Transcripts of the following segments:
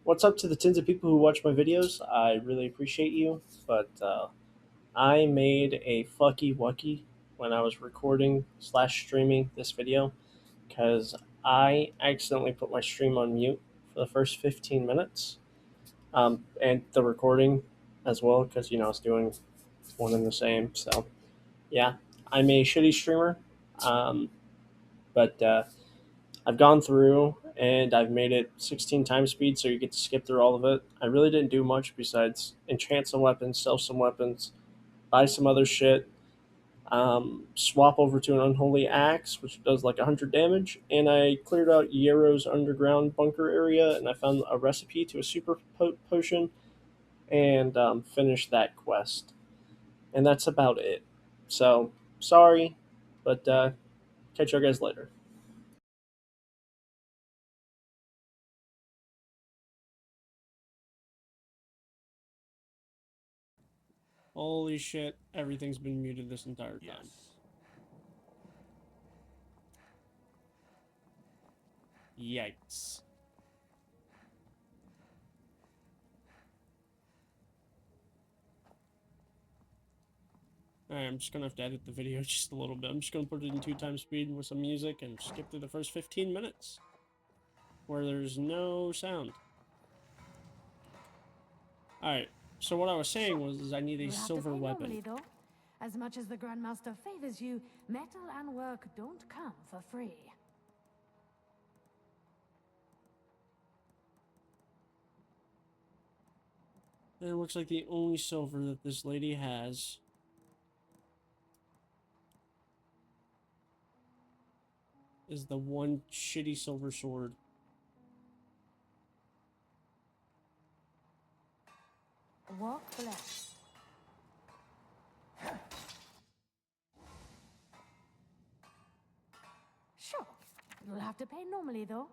What's up to the tens of people who watch my videos? I really appreciate you, but I made a fucky wucky when I was recording slash streaming this video because I accidentally put my stream on mute for the first 15 minutes and the recording as well because I was doing one and the same. So yeah, I'm a shitty streamer, um, but I've gone through and I've made it 16 times speed, so you get to skip through all of it. I really didn't do much besides enchant some weapons, sell some weapons, buy some other shit, swap over to an unholy axe, which does like 100 damage, and I cleared out Yero's underground bunker area, and I found a recipe to a super potion, and finished that quest. And that's about it. So, sorry, but catch you guys later. Holy shit, everything's been muted this entire time. Yikes. Alright, I'm just gonna have to edit the video just a little bit. I'm just gonna put it in 2 times speed with some music and skip through the first 15 minutes where there's no sound. Alright, so what I was saying was I need a silver weapon. Normally, though, as much as the Grandmaster favors you, metal and work don't come for free. And it looks like the only silver that this lady has is the one shitty silver sword. Walk blessed. Sure, you'll have to pay normally, though.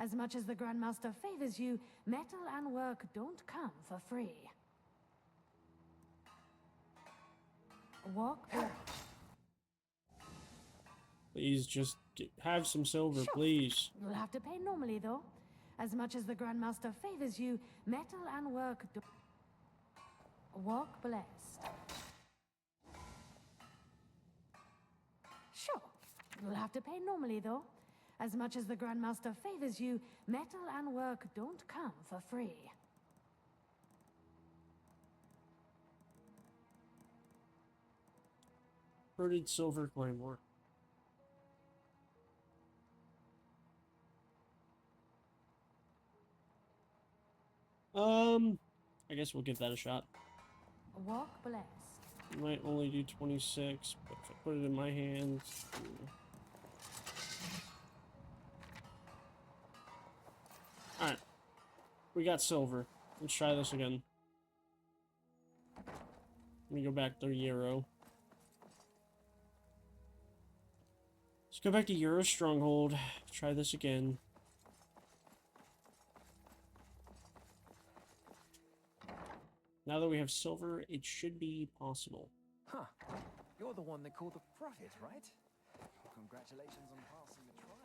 As much as the Grandmaster favors you, metal and work don't come for free. Walk blessed. Please just have some silver, please. You'll have to pay normally, though. As much as the Grandmaster favors you, metal and work don't... Walk blessed. Sure, you'll have to pay normally, though. As much as the Grandmaster favors you, metal and work don't come for free. Birded silver claymore. I guess we'll give that a shot. Walk blessed. Might only do 26, but if I put it in my hands... Alright. We got silver. Let's try this again. Let me go back to Euro. Let's go back to Euro Stronghold. Try this again. Now that we have silver, it should be possible. Huh. You're the one they call the Prophet, right? Congratulations on passing the trial.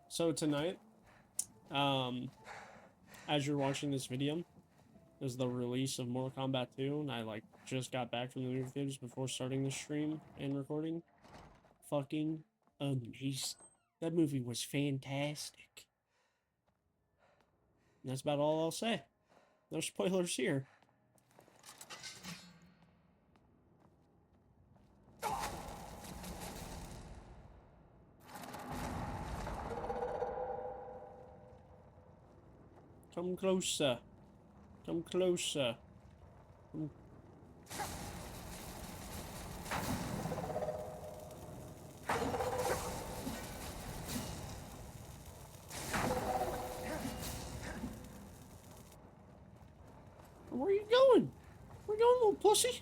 So tonight, as you're watching this video, is the release of Mortal Kombat 2, and I just got back from the movie theaters before starting the stream and recording. Fucking amazing. That movie was fantastic. And that's about all I'll say. No spoilers here. Come closer. Come closer. Come... Where are you going? Where you going, little pussy?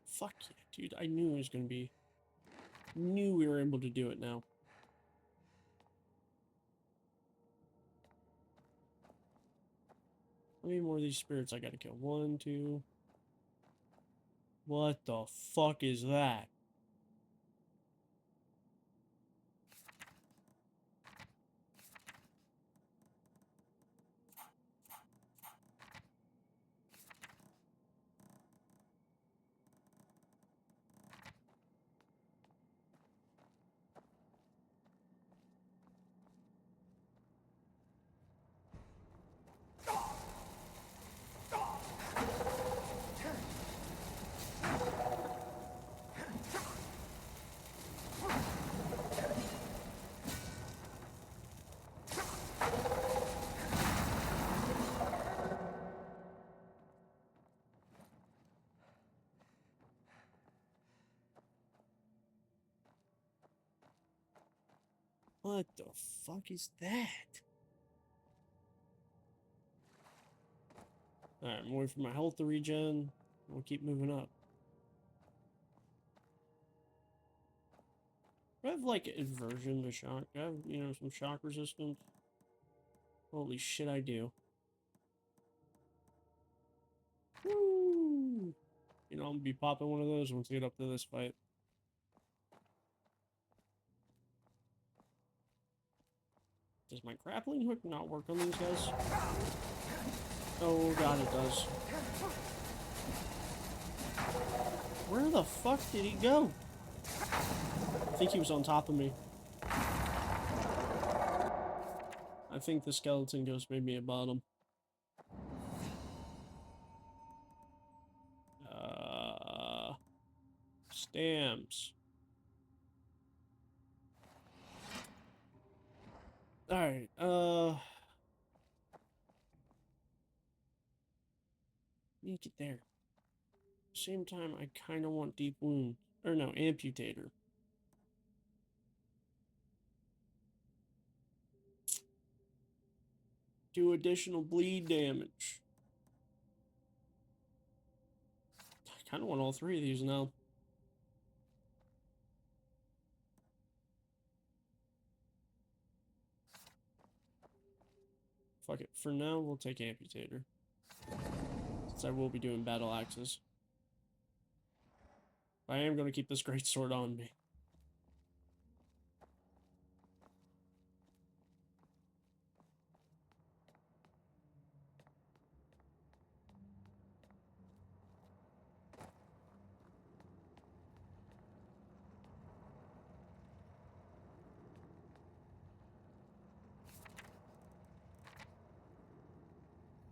Fuck yeah, dude. I knew it was gonna be... Knew we were able to do it now. How many more of these spirits I gotta kill? 1, 2. What the fuck is that? What the fuck is that? Alright, I'm waiting for my health to regen. We'll keep moving up. Do I have, like, inversion to shock? Do I have, you know, some shock resistance? Holy shit, I do. Woo! You know, I'm gonna be popping one of those once I get up to this fight. Does my grappling hook not work on these guys? Oh god, it does. Where the fuck did he go? I think he was on top of me. I think the skeleton ghost made me a bottom. Stamps. Alright, need to get there. Same time, I kind of want deep wound. Or no, amputator. Do additional bleed damage. I kind of want all three of these now. Fuck it. For now, we'll take amputator. Since I will be doing battle axes. I am going to keep this greatsword on me.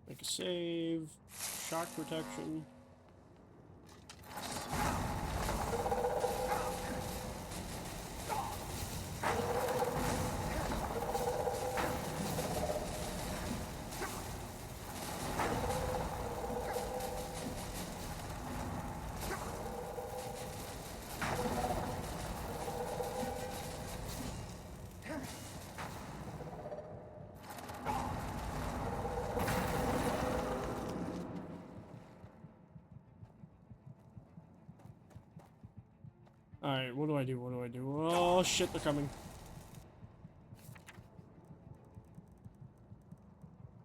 Make a save. Shock protection. Alright, what do I do? What do I do? Oh shit, they're coming.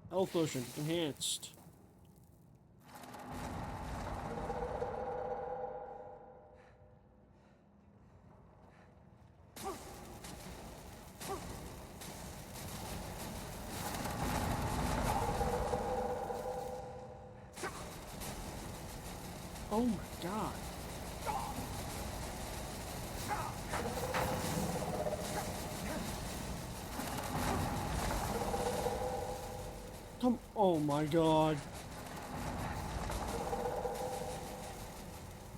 Health potion, enhanced. Oh my god. Come, oh my god.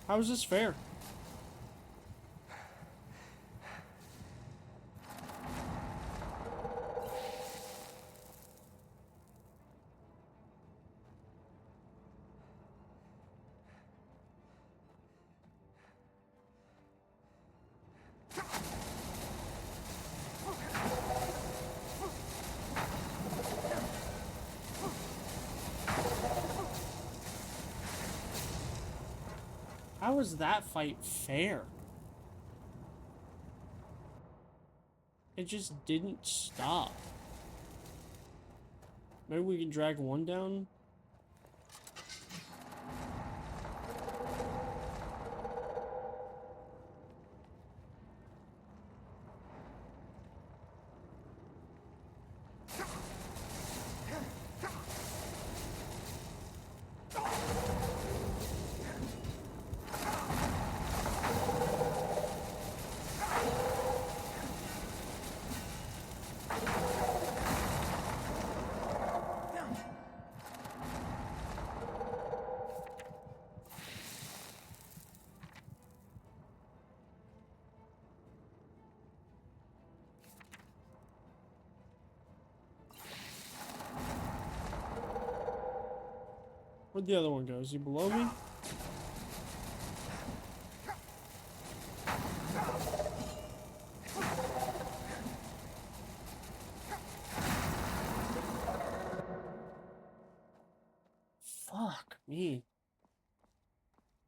How is this fair? How is that fight fair? It just didn't stop. Maybe we can drag one down? Where'd the other one go? Is he below me? Fuck me.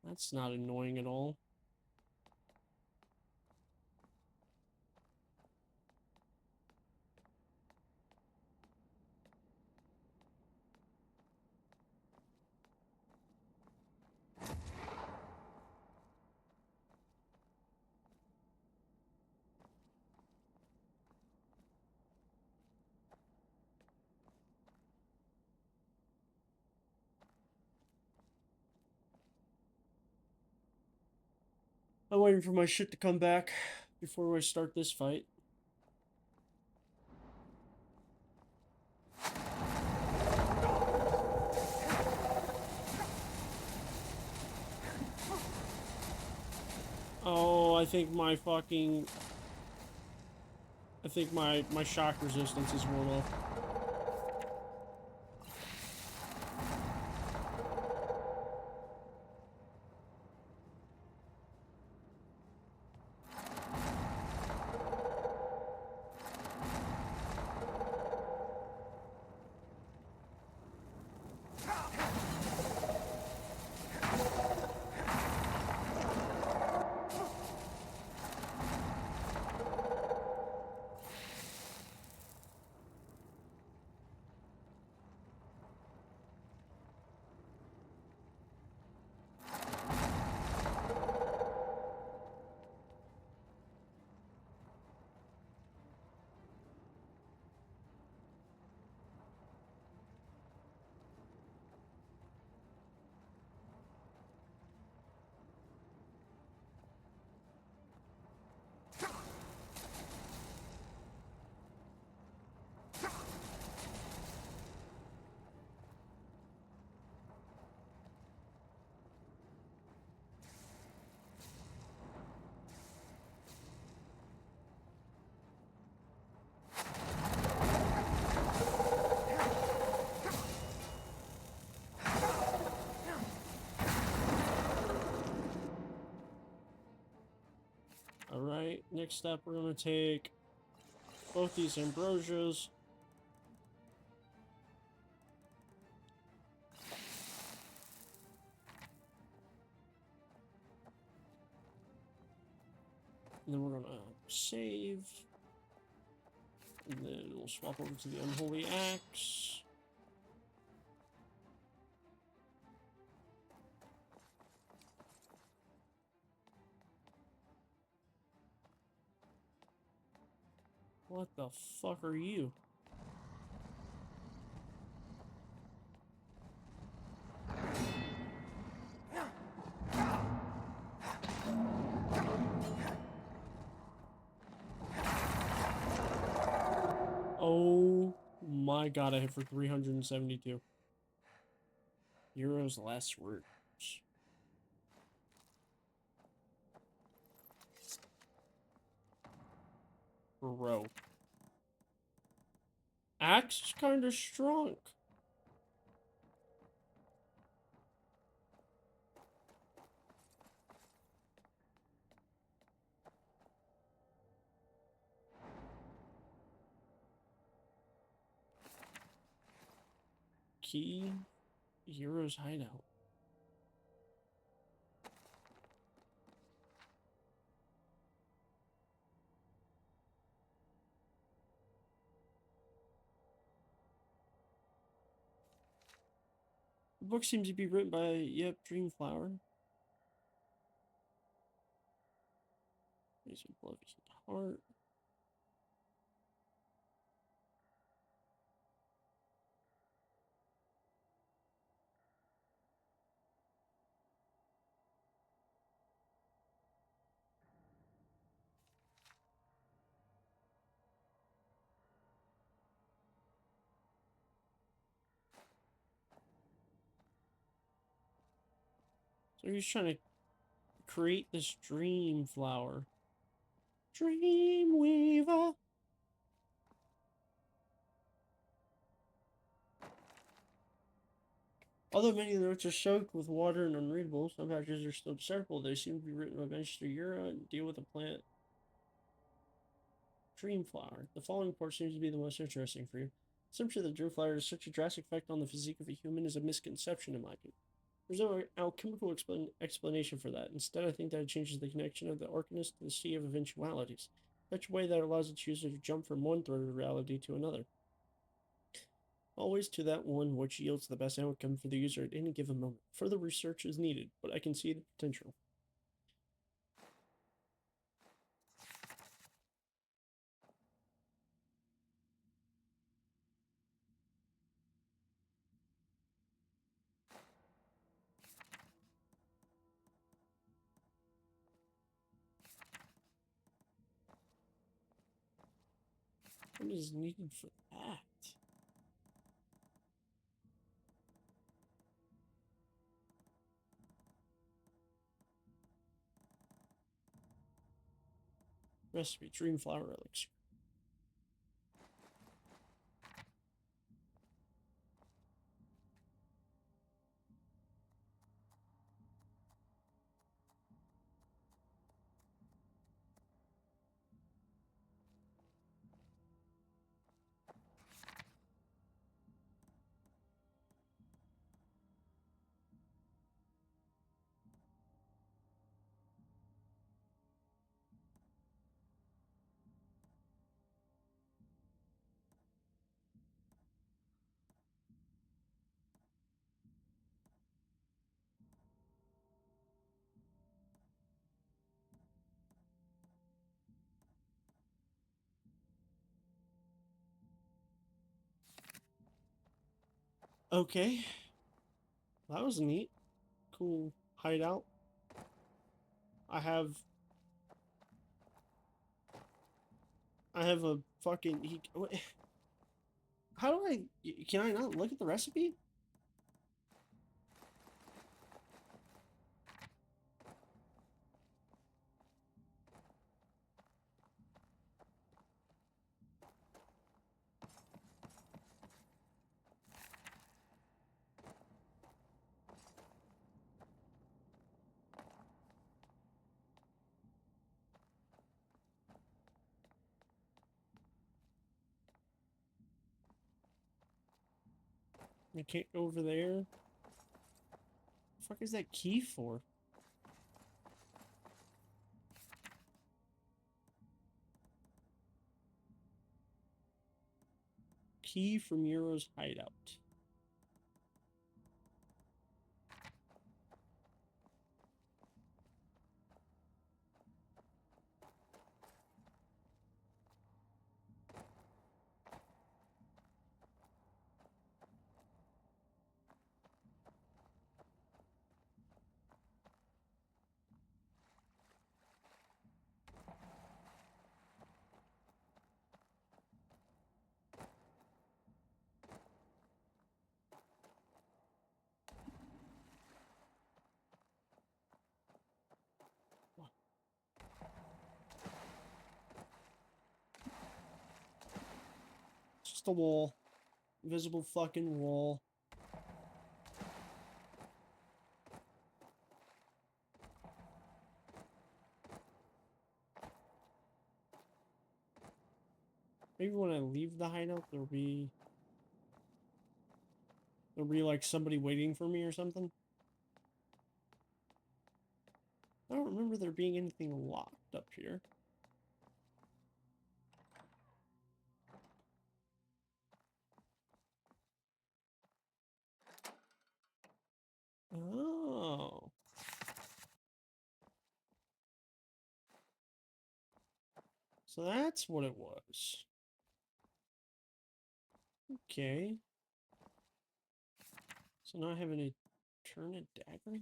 That's not annoying at all. I'm waiting for my shit to come back before I start this fight. Oh, I think my fucking... I think my shock resistance is worn off. Alright, next step we're gonna take both these ambrosias. And then we're gonna save. And then we'll swap over to the unholy axe. What the fuck are you? Oh my god, I hit for 372. Heroes last words. Bro. Axe is kinda strong. Key. Heroes hideout. The book seems to be written by, yep, Dreamflower. There's a blood heart. So he's trying to create this dream flower. Dreamweaver. Although many of the notes are soaked with water and unreadable, some passages are still decipherable. They seem to be written by Master Yura and deal with the plant Dreamflower. The following part seems to be the most interesting for you. Assumption that Dreamflower has such a drastic effect on the physique of a human is a misconception in my opinion. There's no alchemical explanation for that. Instead, I think that it changes the connection of the Arcanist to the Sea of Eventualities, in such a way that allows its user to jump from one thread of reality to another. Always to that one which yields the best outcome for the user at any given moment. Further research is needed, but I can see the potential. What is needed for that? Recipe, Dreamflower Elixir. Okay, that was neat. Cool hideout. I have a fucking how do I can I not look at the recipe? I can't go over there. The fuck is that key for? Key from Euro's hideout. It's just a wall. Invisible fucking wall. Maybe when I leave the hideout there'll be like somebody waiting for me or something. I don't remember there being anything locked up here. Oh. So that's what it was. Okay. So now I have an eternate dagger?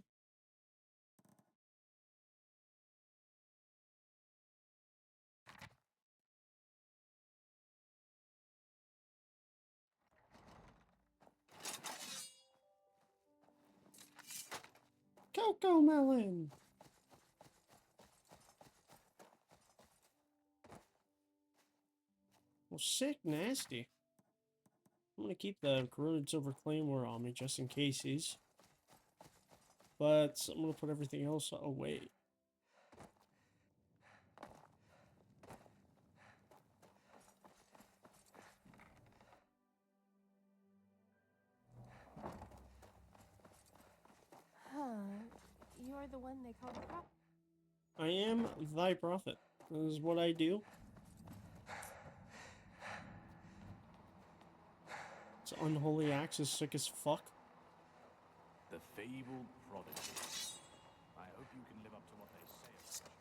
Cocoa melon! Well, sick nasty. I'm gonna keep the corroded silver claymore on me just in cases. But I'm gonna put everything else away. You're the one they call the prop. I am thy prophet. This is what I do. This unholy axe is sick as fuck. The fabled prodigy. I hope you can live up to what they say about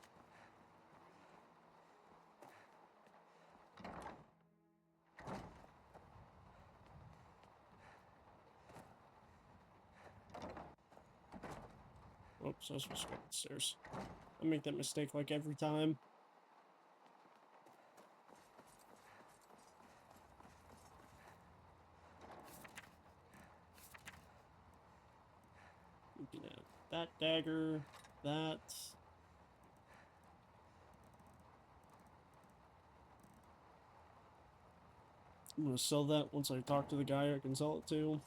you. Oops, I was supposed to go upstairs. I make that mistake like every time. Looking at that dagger, that. I'm gonna sell that once I talk to the guy I can sell it to.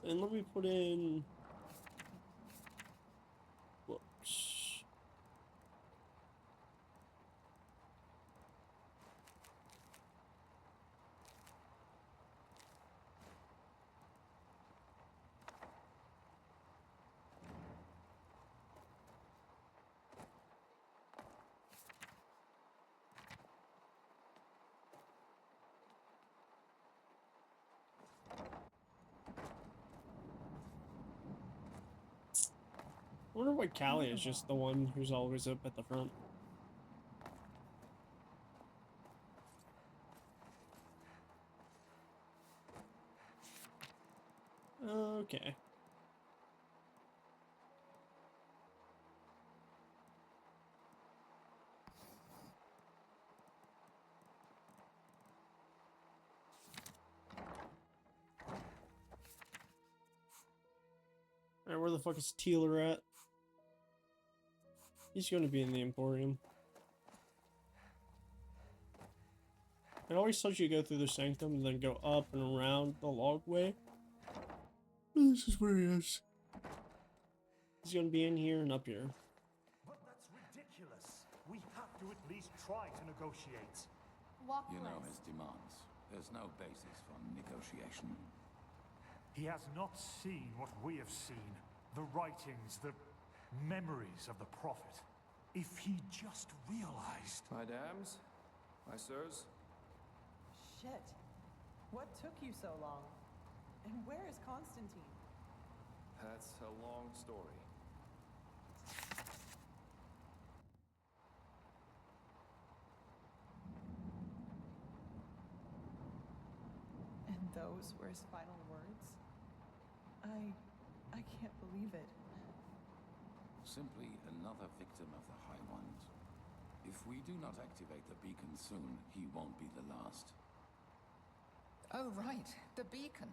And let me put in books. I wonder why Callie is just the one who's always up at the front. Okay. Alright, where the fuck is Teeler at? He's gonna be in the Emporium. I always thought you go through the sanctum and then go up and around the logway. This is where he is. He's gonna be in here and up here. But that's ridiculous. We have to at least try to negotiate. Walk You know less. his demands. There's no basis for negotiation. He has not seen what we have seen. The writings, the memories of the Prophet. If he just realized... My dams, my sirs. Shit. What took you so long? And where is Constantine? That's a long story. And those were his final words? I can't believe it. Simply another victim of the High Ones. If we do not activate the beacon soon, he won't be the last. Oh, right. The beacon.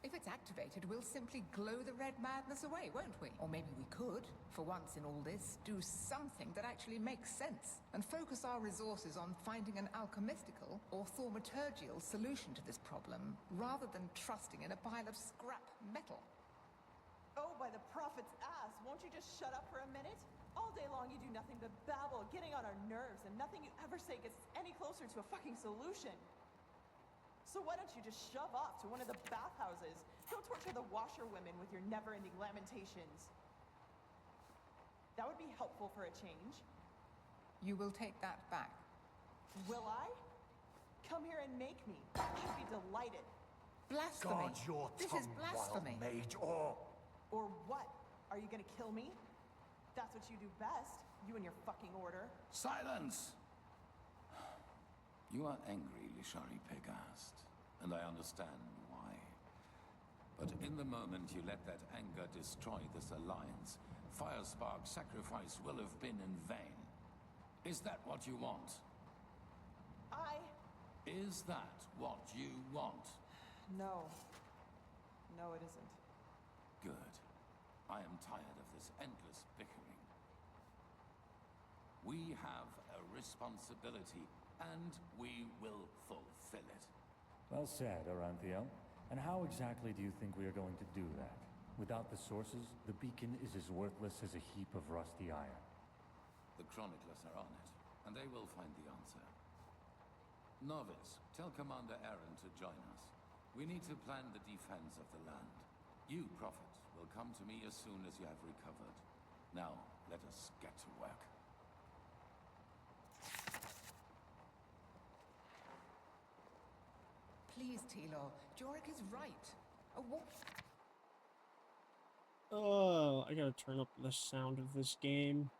If it's activated, we'll simply glow the red madness away, won't we? Or maybe we could, for once in all this, do something that actually makes sense and focus our resources on finding an alchemistical or thaumaturgical solution to this problem, rather than trusting in a pile of scrap metal. Oh, by the Prophet's ass, won't you just shut up for a minute? All day long you do nothing but babble, getting on our nerves, and nothing you ever say gets any closer to a fucking solution. So why don't you just shove off to one of the bathhouses? Go torture the washerwomen with your never-ending lamentations. That would be helpful for a change. You will take that back. Will I? Come here and make me. I'd be delighted. Blasphemy! Guard your This tongue, is blasphemy! wild mage, or... Or what? Are you gonna kill me? That's what you do best, you and your fucking order. Silence! You are angry, Lishari Pegast, and I understand why. But in the moment you let that anger destroy this alliance, Firespark's sacrifice will have been in vain. Is that what you want? Is that what you want? No. No, it isn't. Good. I am tired of this endless bickering. We have a responsibility and we will fulfill it. Well said, Aranthiel. And how exactly do you think we are going to do that? Without the sources, the beacon is as worthless as a heap of rusty iron. The chroniclers are on it, and they will find the answer. Novice, tell Commander Aaron to join us. We need to plan the defense of the land. You, Prophet, will come to me as soon as you have recovered. Now, let us get to work. Please, Tilo. Jorik is right. A war... Oh, I gotta turn up the sound of this game.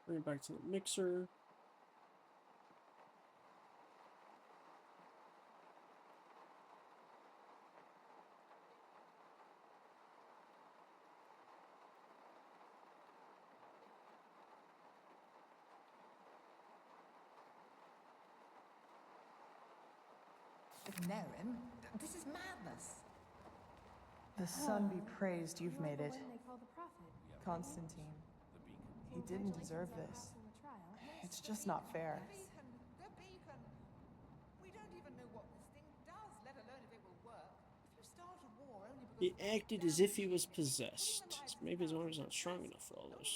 Bring it back to the mixer. Nerim? This is madness. The sun be praised you've made it, They call the prophet. Constantine. He didn't deserve this. It's just not fair. The beacon! We don't even know what this thing does, let alone if it will work. If you start a war only because... He acted as if he was possessed. So maybe his arm's not strong enough for all this.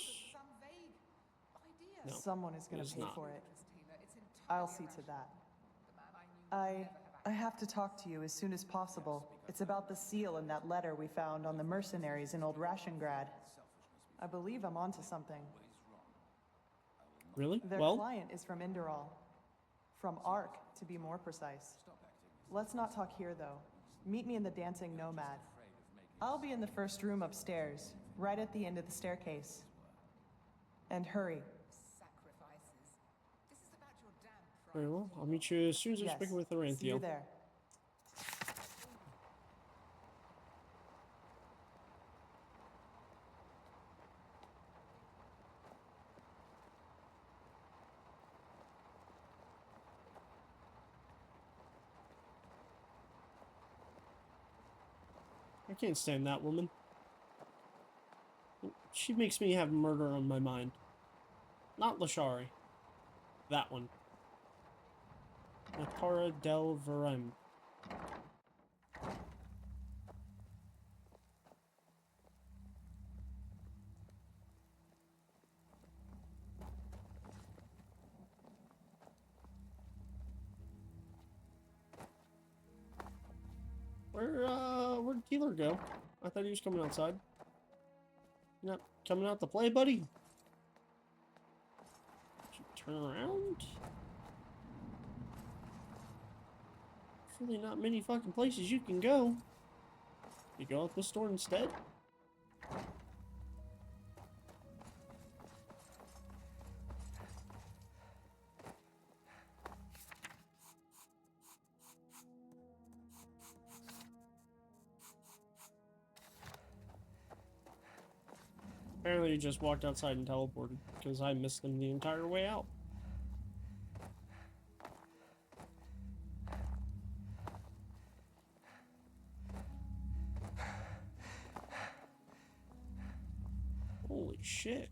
No, Someone is going it's to pay not. for it. I'll see to that. I have to talk to you as soon as possible. It's about the seal in that letter we found on the mercenaries in Old Rashengrad. I believe I'm onto something. Really? Their Well, client is from Enderal. From Ark, to be more precise. Let's not talk here, though. Meet me in the Dancing Nomad. I'll be in the first room upstairs, right at the end of the staircase. And hurry. Sacrifices. This is about your damn very pride. well. I'll meet you as soon as I'm Yes. speaking with See you Aranthiel. there. I can't stand that woman. She makes me have murder on my mind. Not Lashari. That one. Natara del Verem. Where'd Keeler go? I thought he was coming outside. You're not coming out to play, buddy? Should you turn around? There's really not many fucking places you can go. You go out this door instead? Apparently he just walked outside and teleported, because I missed him the entire way out. Holy shit.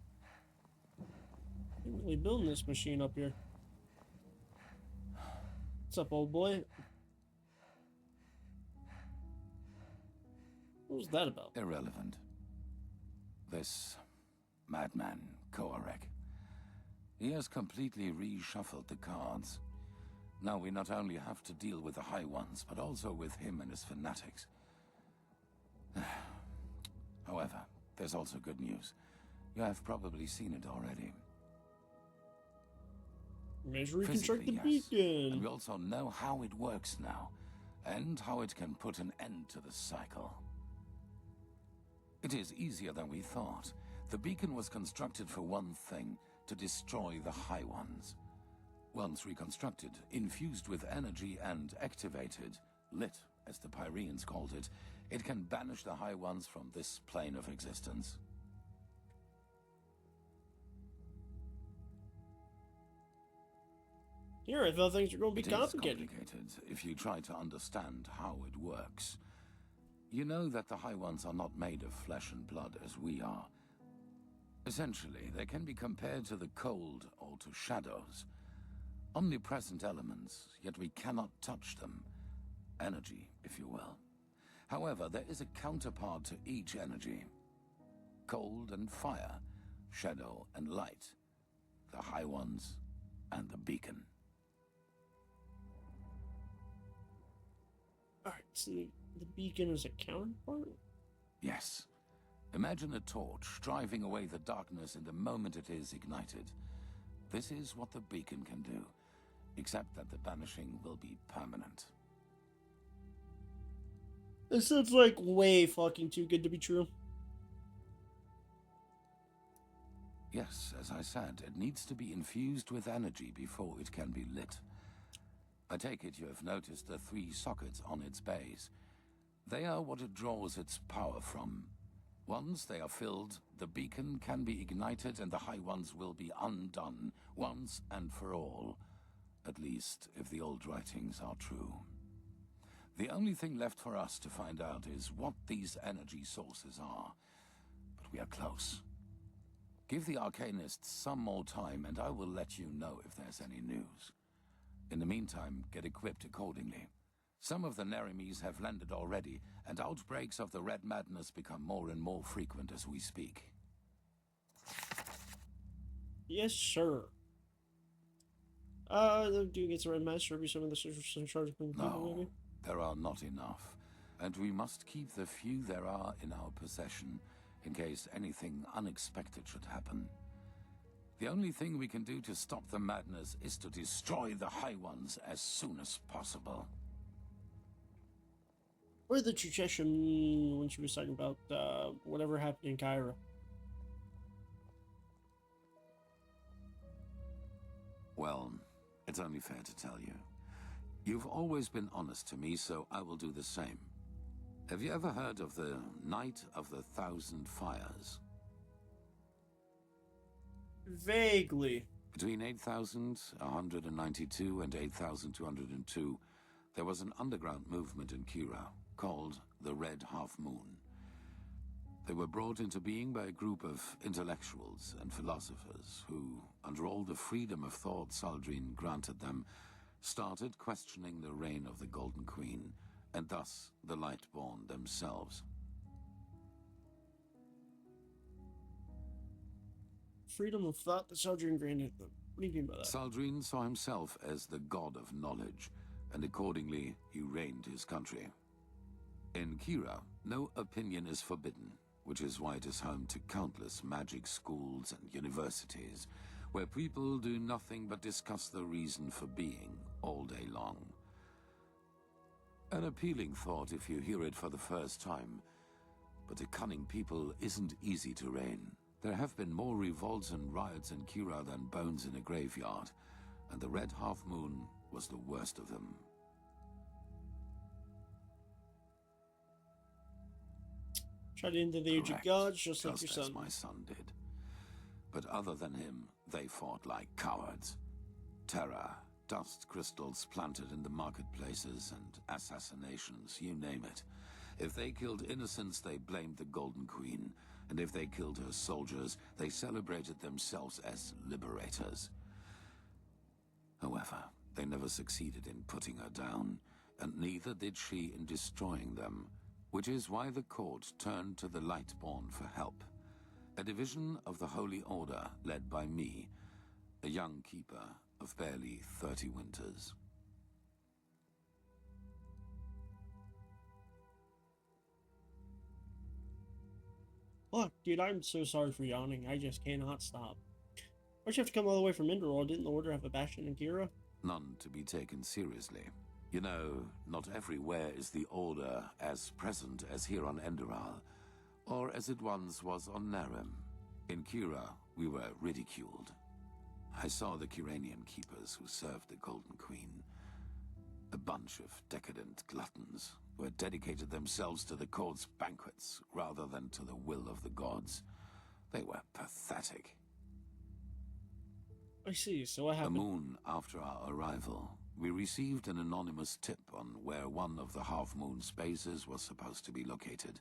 They're really building this machine up here. What's up, old boy? What was that about? Irrelevant. This madman, Koarek. He has completely reshuffled the cards. Now we not only have to deal with the High Ones, but also with him and his fanatics. However, there's also good news. You have probably seen it already. Measure reconstruct the Physically, yes. beacon. And we also know how it works now, and how it can put an end to the cycle. It is easier than we thought. The beacon was constructed for one thing, to destroy the High Ones. Once reconstructed, infused with energy and activated, lit, as the Pyreans called it, It can banish the High Ones from this plane of existence. Here, I thought things were going to be It is complicated. complicated if you try to understand how it works. You know that the High Ones are not made of flesh and blood as we are. Essentially, they can be compared to the cold or to shadows. Omnipresent elements, yet we cannot touch them. Energy, if you will. However, there is a counterpart to each energy. Cold and fire, shadow and light. The High Ones and the beacon. Alright, so the beacon is a counterpart? Yes. Imagine a torch driving away the darkness in the moment it is ignited. This is what the beacon can do, except that the banishing will be permanent. This sounds like way fucking too good to be true. Yes, as I said, it needs to be infused with energy before it can be lit. I take it you have noticed the 3 sockets on its base. They are what it draws its power from. Once they are filled, the beacon can be ignited and the High Ones will be undone, once and for all. At least, if the old writings are true. The only thing left for us to find out is what these energy sources are. But we are close. Give the Arcanists some more time and I will let you know if there's any news. In the meantime, get equipped accordingly. Some of the Neremes have landed already, and outbreaks of the Red Madness become more and more frequent as we speak. Yes, sir. Do you get the Red Master? Be some of the sisters in charge of people, No, maybe? there are not enough, and we must keep the few there are in our possession, in case anything unexpected should happen. The only thing we can do to stop the madness is to destroy the High Ones as soon as possible. Or the Chucheshan when she was talking about whatever happened in Cairo. Well, it's only fair to tell you. You've always been honest to me, so I will do the same. Have you ever heard of the Night of the 1,000 Fires? Vaguely. Between 8,192 and 8,202, there was an underground movement in Kira called the Red Half Moon. They were brought into being by a group of intellectuals and philosophers who, under all the freedom of thought Saldrine granted them, started questioning the reign of the Golden Queen, and thus the Lightborn themselves. Freedom of thought that Saldrine granted them. What do you mean by that? Saldrine saw himself as the god of knowledge, and accordingly he reigned his country. In Kira, no opinion is forbidden, which is why it is home to countless magic schools and universities, where people do nothing but discuss the reason for being all day long. An appealing thought if you hear it for the first time, but a cunning people isn't easy to reign. There have been more revolts and riots in Kira than bones in a graveyard, and the Red Half Moon was the worst of them. Tried into the Age of Correct. Gods, just like your Just son. as my son did. But other than him, they fought like cowards. Terror, dust crystals planted in the marketplaces, and assassinations, you name it. If they killed innocents, they blamed the Golden Queen. And if they killed her soldiers, they celebrated themselves as liberators. However, they never succeeded in putting her down, and neither did she in destroying them, which is why the court turned to the Lightborn for help. A division of the Holy Order led by me, a young keeper of barely 30 winters. Look, dude, I'm so sorry for yawning. I just cannot stop. Why'd you have to come all the way from Enderal? Didn't the Order have a bastion in Kira? None to be taken seriously. You know, not everywhere is the Order as present as here on Enderal, or as it once was on Narem. In Kira, we were ridiculed. I saw the Kiranian keepers who served the Golden Queen. A bunch of decadent gluttons who had dedicated themselves to the court's banquets rather than to the will of the gods. They were pathetic. I see. So what A happened? moon after our arrival, we received an anonymous tip on where one of the half-moon spaces was supposed to be located,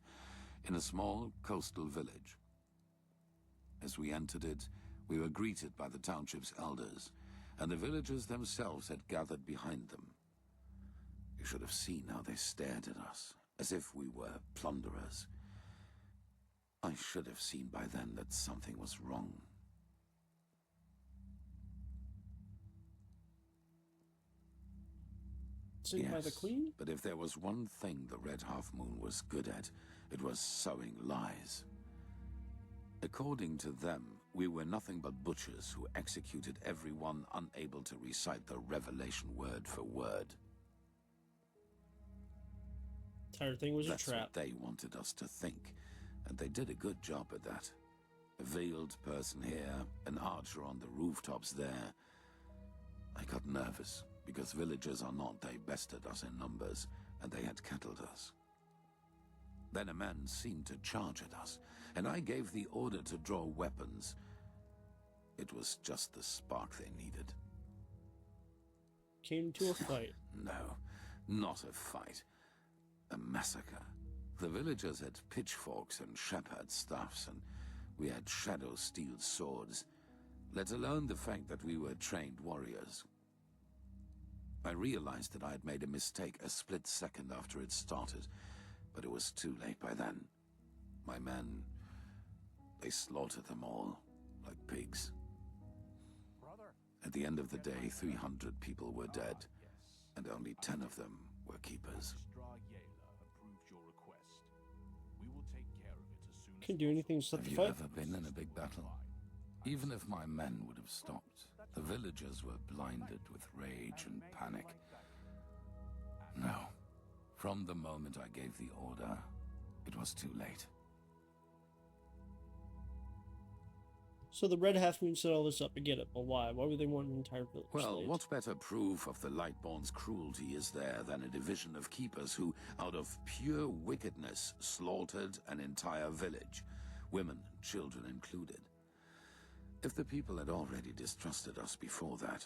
in a small coastal village. As we entered it, we were greeted by the township's elders, and the villagers themselves had gathered behind them. You should have seen how they stared at us, as if we were plunderers. I should have seen by then that something was wrong. Seen by the queen? But if there was one thing the Red Half Moon was good at, it was sowing lies. According to them, we were nothing but butchers who executed everyone unable to recite the revelation word for word. Entire thing was a That's trap. what they wanted us to think, and they did a good job at that. A veiled person here, an archer on the rooftops there. I got nervous, because villagers or not, they bested us in numbers, and they had kettled us. Then a man seemed to charge at us, and I gave the order to draw weapons. It was just the spark they needed. Came to a fight. No, not a fight. A massacre. The villagers had pitchforks and shepherd staffs, and we had shadow steel swords, let alone the fact that we were trained warriors. I realized that I had made a mistake a split second after it started, but it was too late by then. My men, they slaughtered them all, like pigs. At the end of the day, 300 people were dead, and only 10 of them were keepers. Can do anything to stop Have the you fight? ever been in a big battle? Even if my men would have stopped, the villagers were blinded with rage and panic. No. From the moment I gave the order, it was too late. So the Red Half Moon set all this up. I get it, but why? Why would they want an entire village? Well, slayed? what better proof of the Lightborn's cruelty is there than a division of keepers who, out of pure wickedness, slaughtered an entire village, women and children included? If the people had already distrusted us before that,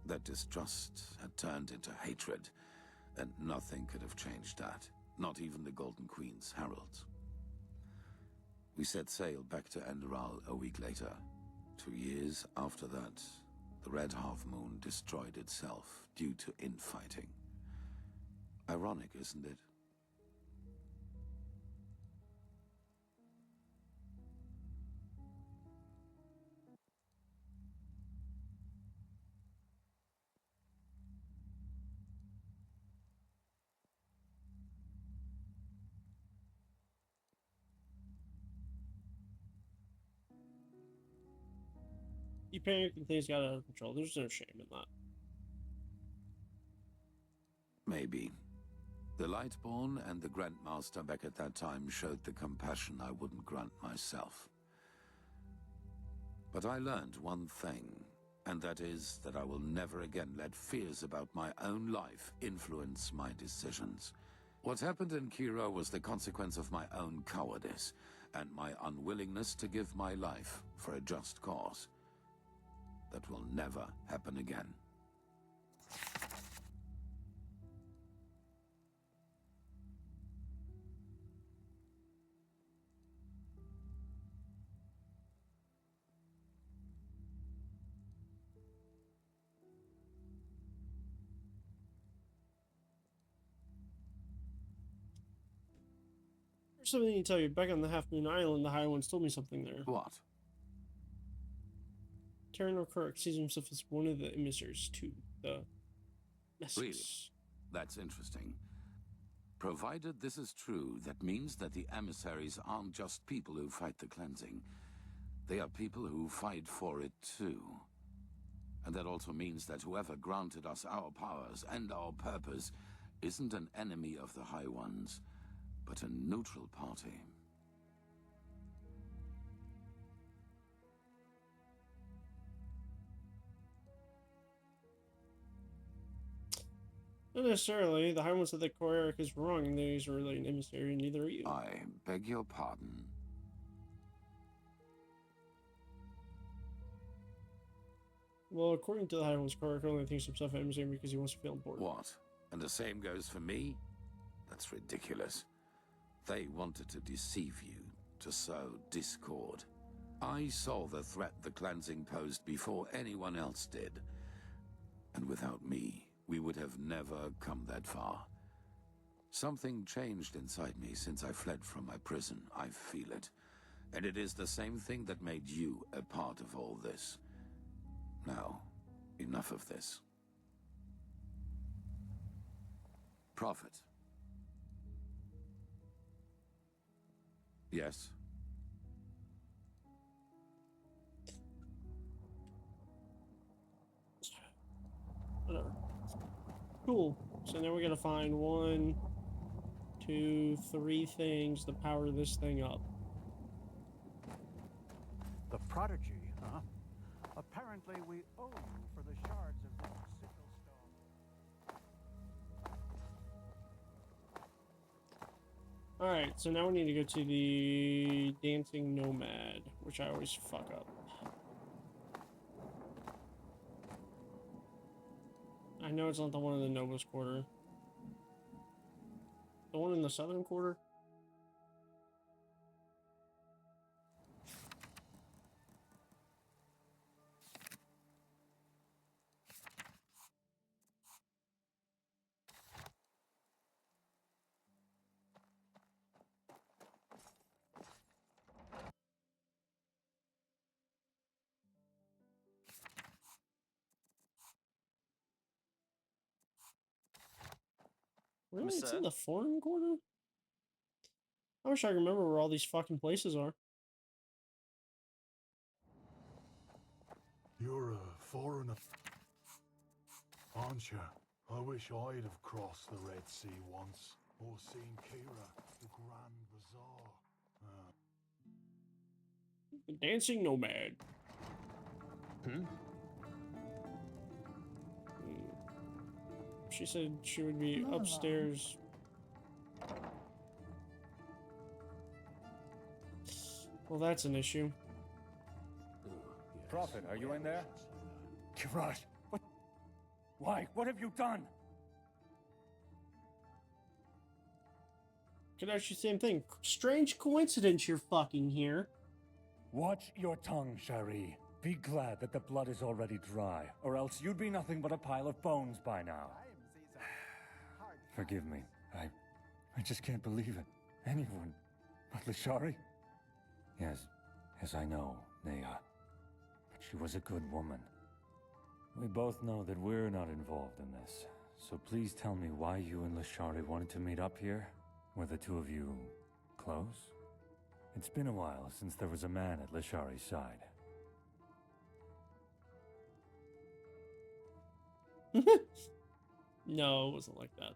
that distrust had turned into hatred, and nothing could have changed that, not even the Golden Queen's heralds. We set sail back to Enderal a week later. 2 years after that, the Red Half Moon destroyed itself due to infighting. Ironic, isn't it? You panic and things got out of control. There's no shame in that. Maybe. The Lightborn and the Grandmaster back at that time showed the compassion I wouldn't grant myself. But I learned one thing, and that is that I will never again let fears about my own life influence my decisions. What happened in Kira was the consequence of my own cowardice, and my unwillingness to give my life for a just cause. That will never happen again. There's something to tell you. Back on the Half Moon Island, the High Ones told me something there. What? Traitor Kirk sees himself as one of the emissaries to the messages. Really? That's interesting. Provided this is true, that means that the emissaries aren't just people who fight the cleansing. They are people who fight for it too. And that also means that whoever granted us our powers and our purpose isn't an enemy of the High Ones, but a neutral party. Not necessarily. The High One said that Korarik is wrong and that he's really an emissary, and neither are you. I beg your pardon. Well, according to the High One's Korarik only thinks himself an emissary because he wants to feel important. What? And the same goes for me? That's ridiculous. They wanted to deceive you, to sow discord. I saw the threat the cleansing posed before anyone else did. And without me, we would have never come that far. Something changed inside me since I fled from my prison. I feel it. And it is the same thing that made you a part of all this. Now, enough of this. Prophet. Yes? Whatever. Cool. So now we gotta find 1, 2, 3 things to power this thing up. The prodigy, huh? Apparently we owe you for the shards of that sickle stone. Alright, so now we need to go to the Dancing Nomad, which I always fuck up. I know it's not the one in the Nobles Quarter. The one in the Southern Quarter? Really? It's in the Foreign Quarter? I wish I could remember where all these fucking places are. You're a foreigner, aren't you? I wish I'd have crossed the Red Sea once, or seen Kira, the Grand Bazaar. The Dancing Nomad. She said she would be upstairs. Well, that's an issue. Prophet, are you in there? Kirash, what? Why? What have you done? Could actually same thing. Strange coincidence you're fucking here. Watch your tongue, Shari. Be glad that the blood is already dry, or else you'd be nothing but a pile of bones by now. Forgive me. I just can't believe it. Anyone but Lashari? Yes, I know, Nea. But she was a good woman. We both know that we're not involved in this. So please tell me why you and Lashari wanted to meet up here? Were the two of you close? It's been a while since there was a man at Lashari's side. No, it wasn't like that.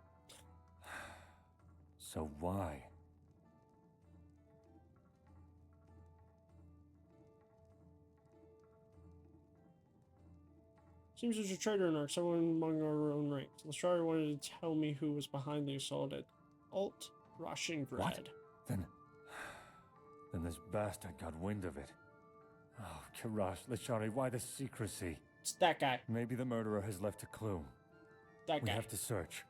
So why? Seems there's a traitor in our someone among our own ranks. Lashari wanted to tell me who was behind the assault at Alt Roshingrad. What? Then this bastard got wind of it. Oh, Kirash, Lashari, why the secrecy? It's that guy. Maybe the murderer has left a clue. That guy. We have to search.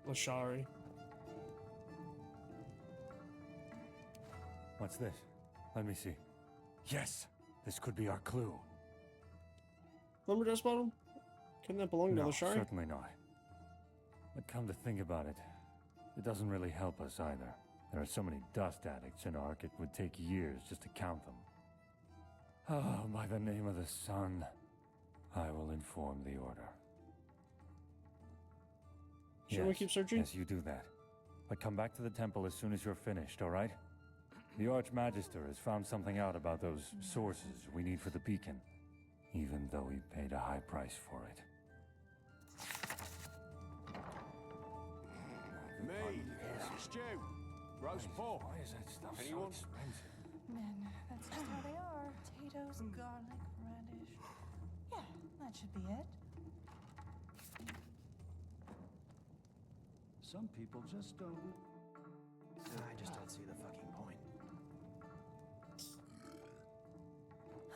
Lashari. What's this? Let me see. Yes! This could be our clue. Lumberjack's bottle? Couldn't that belong to No, Lashari? certainly not. But come to think about it, it doesn't really help us either. There are so many dust addicts in Ark, it would take years just to count them. Oh, by the name of the sun, I will inform the Order. Shouldn't we keep searching? Yes, you do that. But come back to the temple as soon as you're finished, all right? The Archmagister has found something out about those sources we need for the beacon, even though he paid a high price for it. Me, stew, roast pork. Why is that stuff Anyone? so expensive? Men, that's just how they are. Potatoes, garlic, radish. Yeah, that should be it. Some people just don't. I just don't see the fucking point.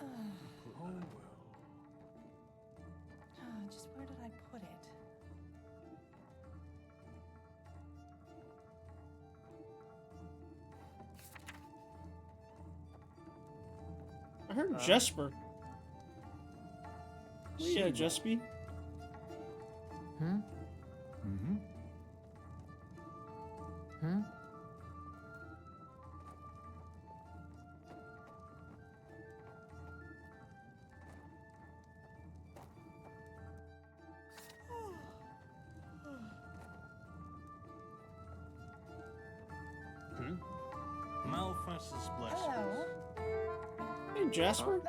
Oh well. Just where did I put it? I heard Jesper. Yeah, Jespy. Hmm? Mm-hmm. Hmm? Malphas's blessings. Hello. Hey, Jasper.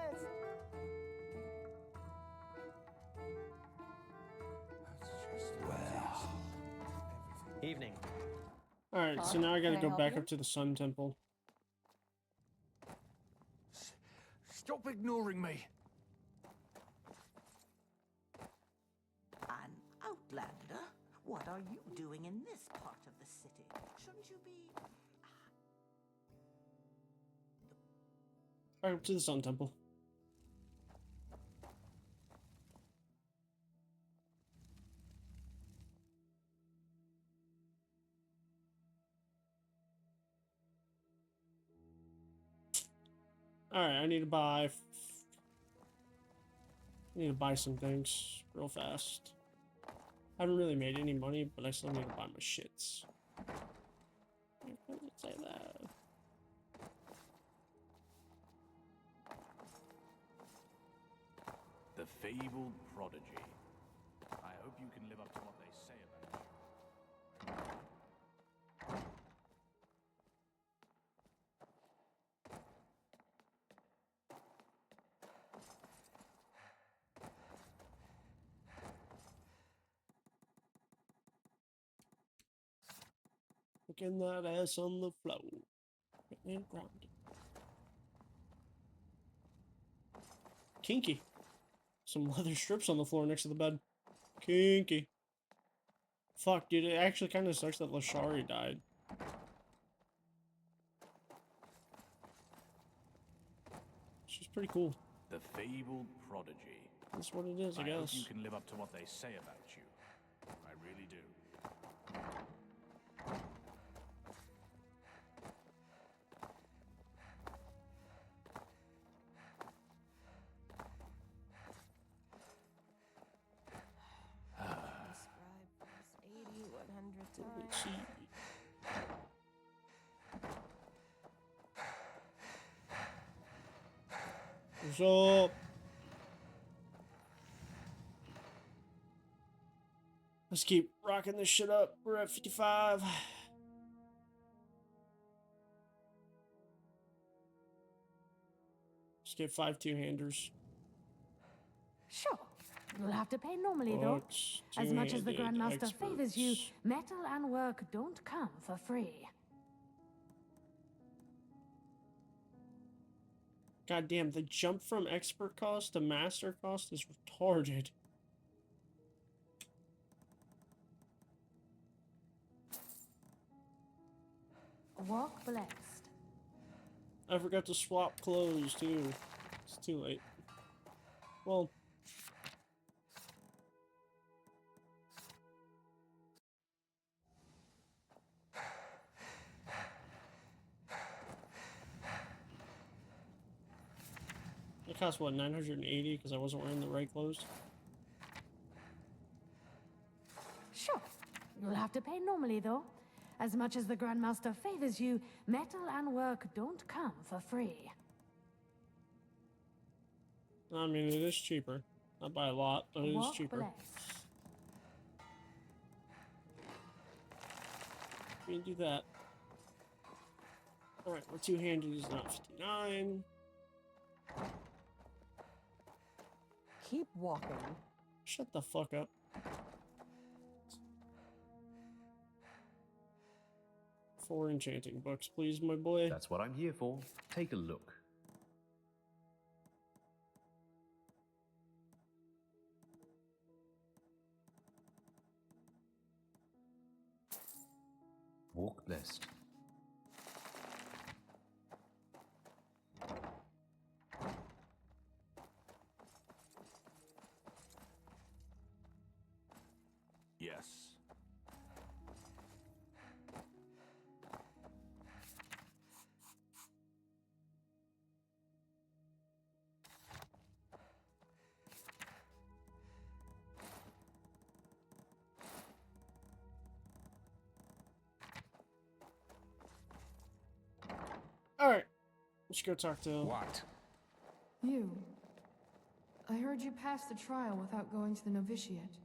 Evening. Alright, so now I gotta Can I go help back you? up to the Sun Temple. Stop ignoring me. An outlander? What are you doing in this part of the city? Shouldn't you be... Back up to the Sun Temple. Alright, I need to buy some things real fast. I haven't really made any money, but I still need to buy my shits. Why does it say that? The fabled prodigy. I hope you can live up to what they say about you. Looking that ass on the floor. And grounded. Kinky. Some leather strips on the floor next to the bed. Kinky. Fuck, dude, it actually kind of sucks that Lashari died. She's pretty cool. The fabled prodigy. That's what it is, I I hope guess. you can live up to what they say about you. I really do. Describe verse 80 100 times. Let's see. What's up? Let's keep rocking this shit up. We're at 55. Let's get 5 two-handers. Sure. You'll have to pay normally, though. Books, As much as the two-handed Grandmaster favors you, experts. metal and work don't come for free. God damn, the jump from expert cost to master cost is retarded. Walk blessed. I forgot to swap clothes too. It's too late. Well, it cost what, 980 because I wasn't wearing the right clothes. Sure. You'll have to pay normally, though. As much as the Grandmaster favors you, metal and work don't come for free. I mean, it is cheaper. Not by a lot, but it is Walk cheaper. blessed. We can do that. Alright, we're two-handed is now 59. Keep walking. Shut the fuck up. Four enchanting books, please, my boy. That's what I'm here for. Take a look. Walk blessed. Yes. Alright. Let's go talk to... What? You. I heard you passed the trial without going to the novitiate.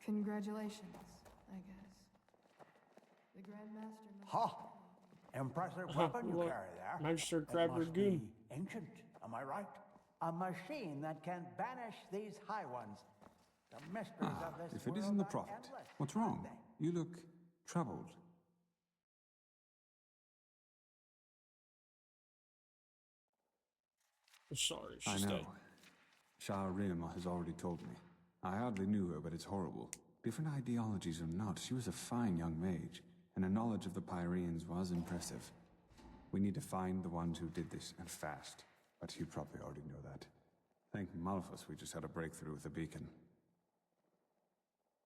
Congratulations, I guess. The Grandmaster must... Ha! Impressive weapon you Look, carry there. Magister It Crab must Ragoon. be ancient, am I right? A machine that can banish these high ones. The mysteries of this If it world isn't the are Prophet, endless, what's aren't wrong? they? You look troubled. I'm sorry, I she's know. dead. Shah Rim has already told me. I hardly knew her, but it's horrible. Different ideologies or not, she was a fine young mage, and her knowledge of the Pyreans was impressive. We need to find the ones who did this, and fast. But you probably already know that. Thank Malphus we just had a breakthrough with the beacon.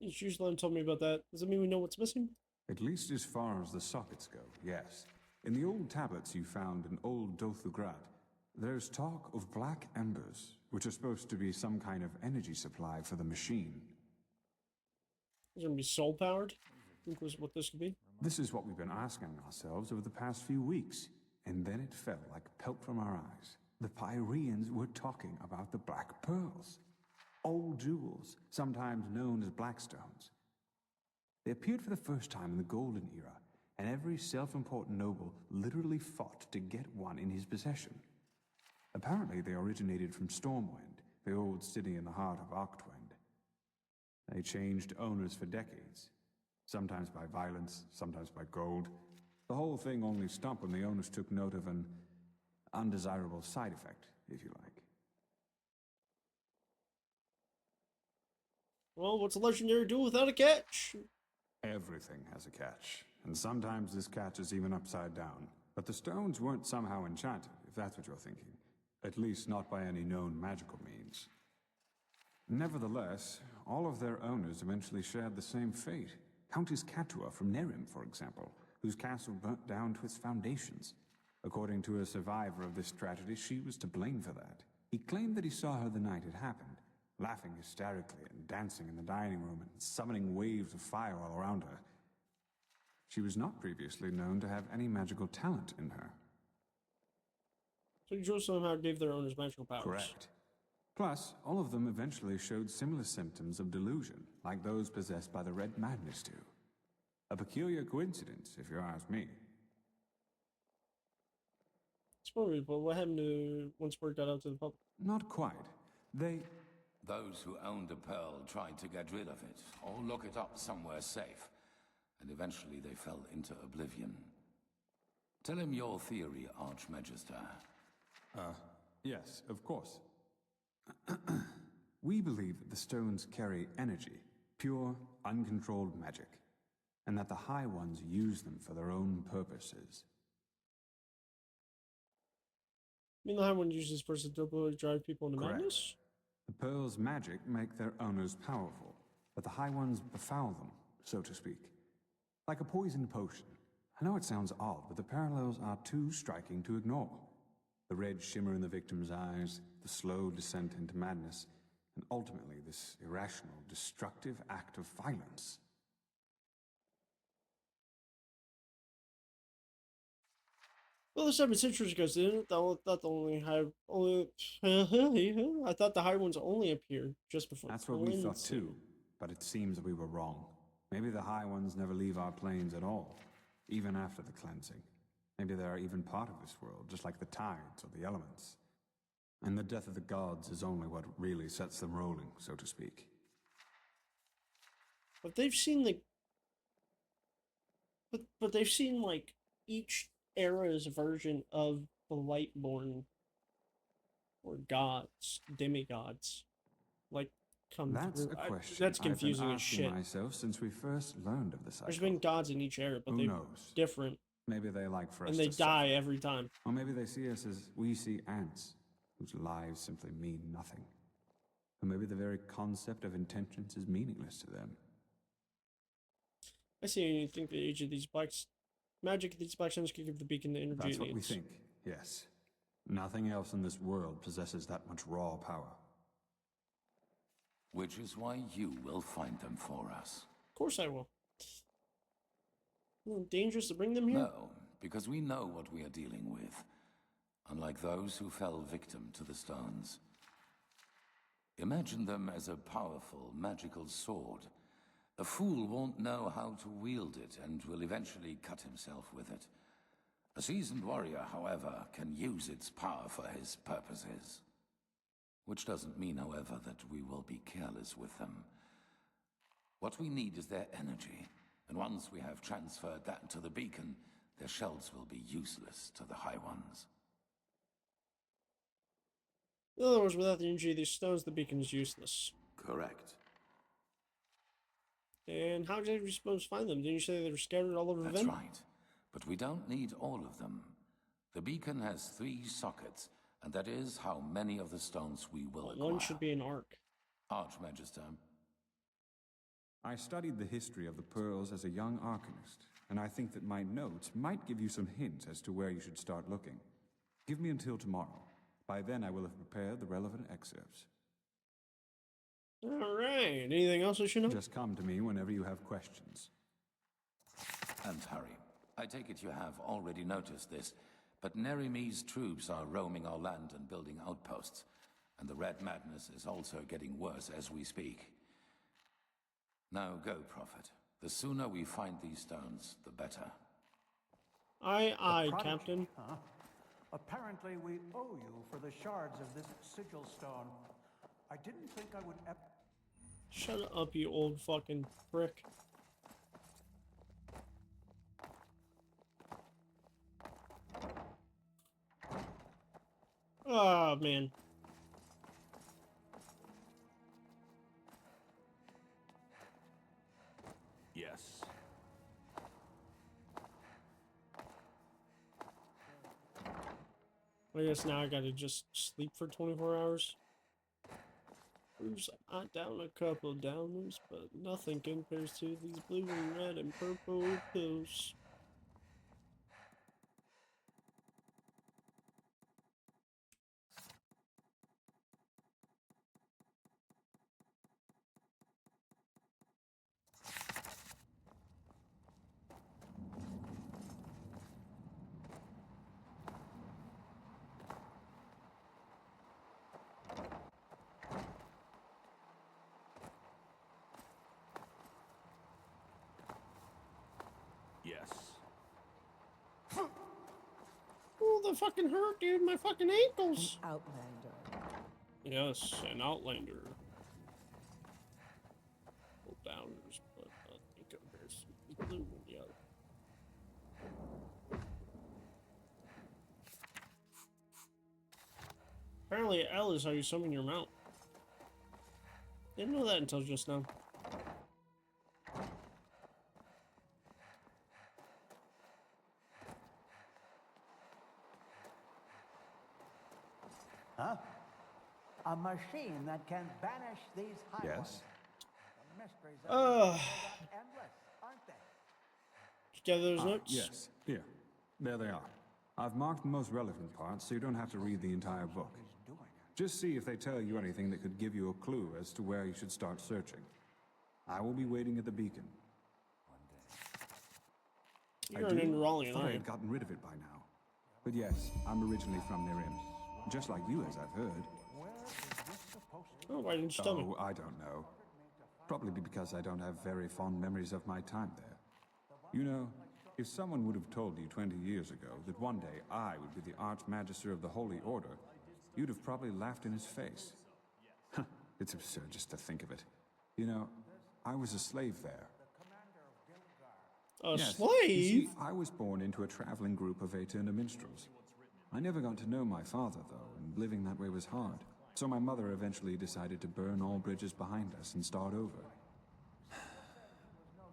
Usually told me about that. Does that mean we know what's missing? At least as far as the sockets go, yes. In the old tablets you found in old Dothugrad, there's talk of black embers, which are supposed to be some kind of energy supply for the machine. It's gonna be soul powered. I think was what this could be. This is what we've been asking ourselves over the past few weeks, and then it fell like pelt from our eyes. The Pyreans were talking about the Black Pearls. Old jewels, sometimes known as Blackstones. They appeared for the first time in the Golden Era, and every self-important noble literally fought to get one in his possession. Apparently they originated from Stormwind, the old city in the heart of Octwind. They changed owners for decades, sometimes by violence, sometimes by gold. The whole thing only stopped when the owners took note of an undesirable side effect, if you like. Well, what's a legendary do without a catch? Everything has a catch, and sometimes this catch is even upside down. But the stones weren't somehow enchanted, if that's what you're thinking. At least not by any known magical means. Nevertheless, all of their owners eventually shared the same fate. Countess Catua from Nerim, for example, whose castle burnt down to its foundations. According to a survivor of this tragedy, she was to blame for that. He claimed that he saw her the night it happened, laughing hysterically and dancing in the dining room and summoning waves of fire all around her. She was not previously known to have any magical talent in her. So you somehow gave their owners magical powers. Correct. Plus, all of them eventually showed similar symptoms of delusion, like those possessed by the Red Madness do. A peculiar coincidence, if you ask me. It's probably, but what happened to once word got out to the public? Not quite. Those who owned the pearl tried to get rid of it, or lock it up somewhere safe, and eventually they fell into oblivion. Tell him your theory, Archmagister. Yes, of course. We believe that the stones carry energy, pure, uncontrolled magic, and that the High Ones use them for their own purposes. I mean, the High One uses for to deliberately drive people into madness? The pearl's magic make their owners powerful, but the High Ones befoul them, so to speak. Like a poisoned potion. I know it sounds odd, but the parallels are too striking to ignore. The red shimmer in the victim's eyes, the slow descent into madness, and ultimately this irrational, destructive act of violence. Well, this happened centuries ago, didn't it? That only I thought the High Ones only appeared just before. That's what we thought too, but it seems we were wrong. Maybe the High Ones never leave our planes at all, even after the cleansing. Maybe they are even part of this world, just like the tides or the elements. And the death of the gods is only what really sets them rolling, so to speak. But they've seen the... But they've seen, like, each era's version of the Lightborn, or gods, demigods, like, come That's through. a question That's I've been confusing as asking shit. myself since we first learned of the cycle. There's been gods in each era, but Who they're knows? different. Maybe they like for us And they to die suffer. every time. Or maybe they see us as we see ants, whose lives simply mean nothing. Or maybe the very concept of intentions is meaningless to them. I see you think the age of these magic of these black stones could give the beacon the energy That's it what we needs. think, yes. Nothing else in this world possesses that much raw power. Which is why you will find them for us. Of course I will. Dangerous to bring them here? No, because we know what we are dealing with. Unlike those who fell victim to the stones. Imagine them as a powerful, magical sword. A fool won't know how to wield it and will eventually cut himself with it. A seasoned warrior, however, can use its power for his purposes. Which doesn't mean, however, that we will be careless with them. What we need is their energy, and once we have transferred that to the beacon, their shells will be useless to the High Ones. In other words, without the energy of these stones, the beacon is useless. Correct. And how did we supposed to find them? Didn't you say they were scattered all over That's Vin? right. But we don't need all of them. The beacon has 3 sockets, and that is how many of the stones we will acquire. One should be an arc. Archmagister. I studied the history of the pearls as a young arcanist, and I think that my notes might give you some hints as to where you should start looking. Give me until tomorrow. By then I will have prepared the relevant excerpts. Alright, anything else I should know? Just come to me whenever you have questions. And hurry. I take it you have already noticed this, but Nerimi's troops are roaming our land and building outposts, and the Red Madness is also getting worse as we speak. Now go, Prophet. The sooner we find these stones, the better. Aye, Prodigy, Captain. huh? Apparently we owe you for the shards of this sigil stone. I didn't think I would Shut up, you old fucking prick. Oh, man. Yes. I guess now I gotta just sleep for 24 hours. Oops, I down a couple downers, but nothing compares to these blue and red and purple pills. Yes. Oh, that fucking hurt, dude. My fucking ankles. Outlander. Yes, an outlander. Well, downers, but nothing compares to the blue and the other. Apparently, L is how you summon your mount. Didn't know that until just now. Huh? A machine that can banish these high Yes? ones. The mysteries of the world are endless, aren't they? Did you gather those notes? Yes, here. There they are. I've marked the most relevant parts, so you don't have to read the entire book. Just see if they tell you anything that could give you a clue as to where you should start searching. I will be waiting at the beacon. You're an Enderalian, thought I aren't you? had gotten rid of it by now. But yes, I'm originally from Nirim. Just like you, as I've heard. Oh, why didn't you tell me? Oh, I don't know. Probably because I don't have very fond memories of my time there. You know, if someone would have told you 20 years ago that one day I would be the Archmagister of the Holy Order, you'd have probably laughed in his face. It's absurd just to think of it. You know, I was a slave there. A Yes. slave? You see, I was born into a traveling group of Aeterna minstrels. I never got to know my father, though, and living that way was hard. So my mother eventually decided to burn all bridges behind us and start over.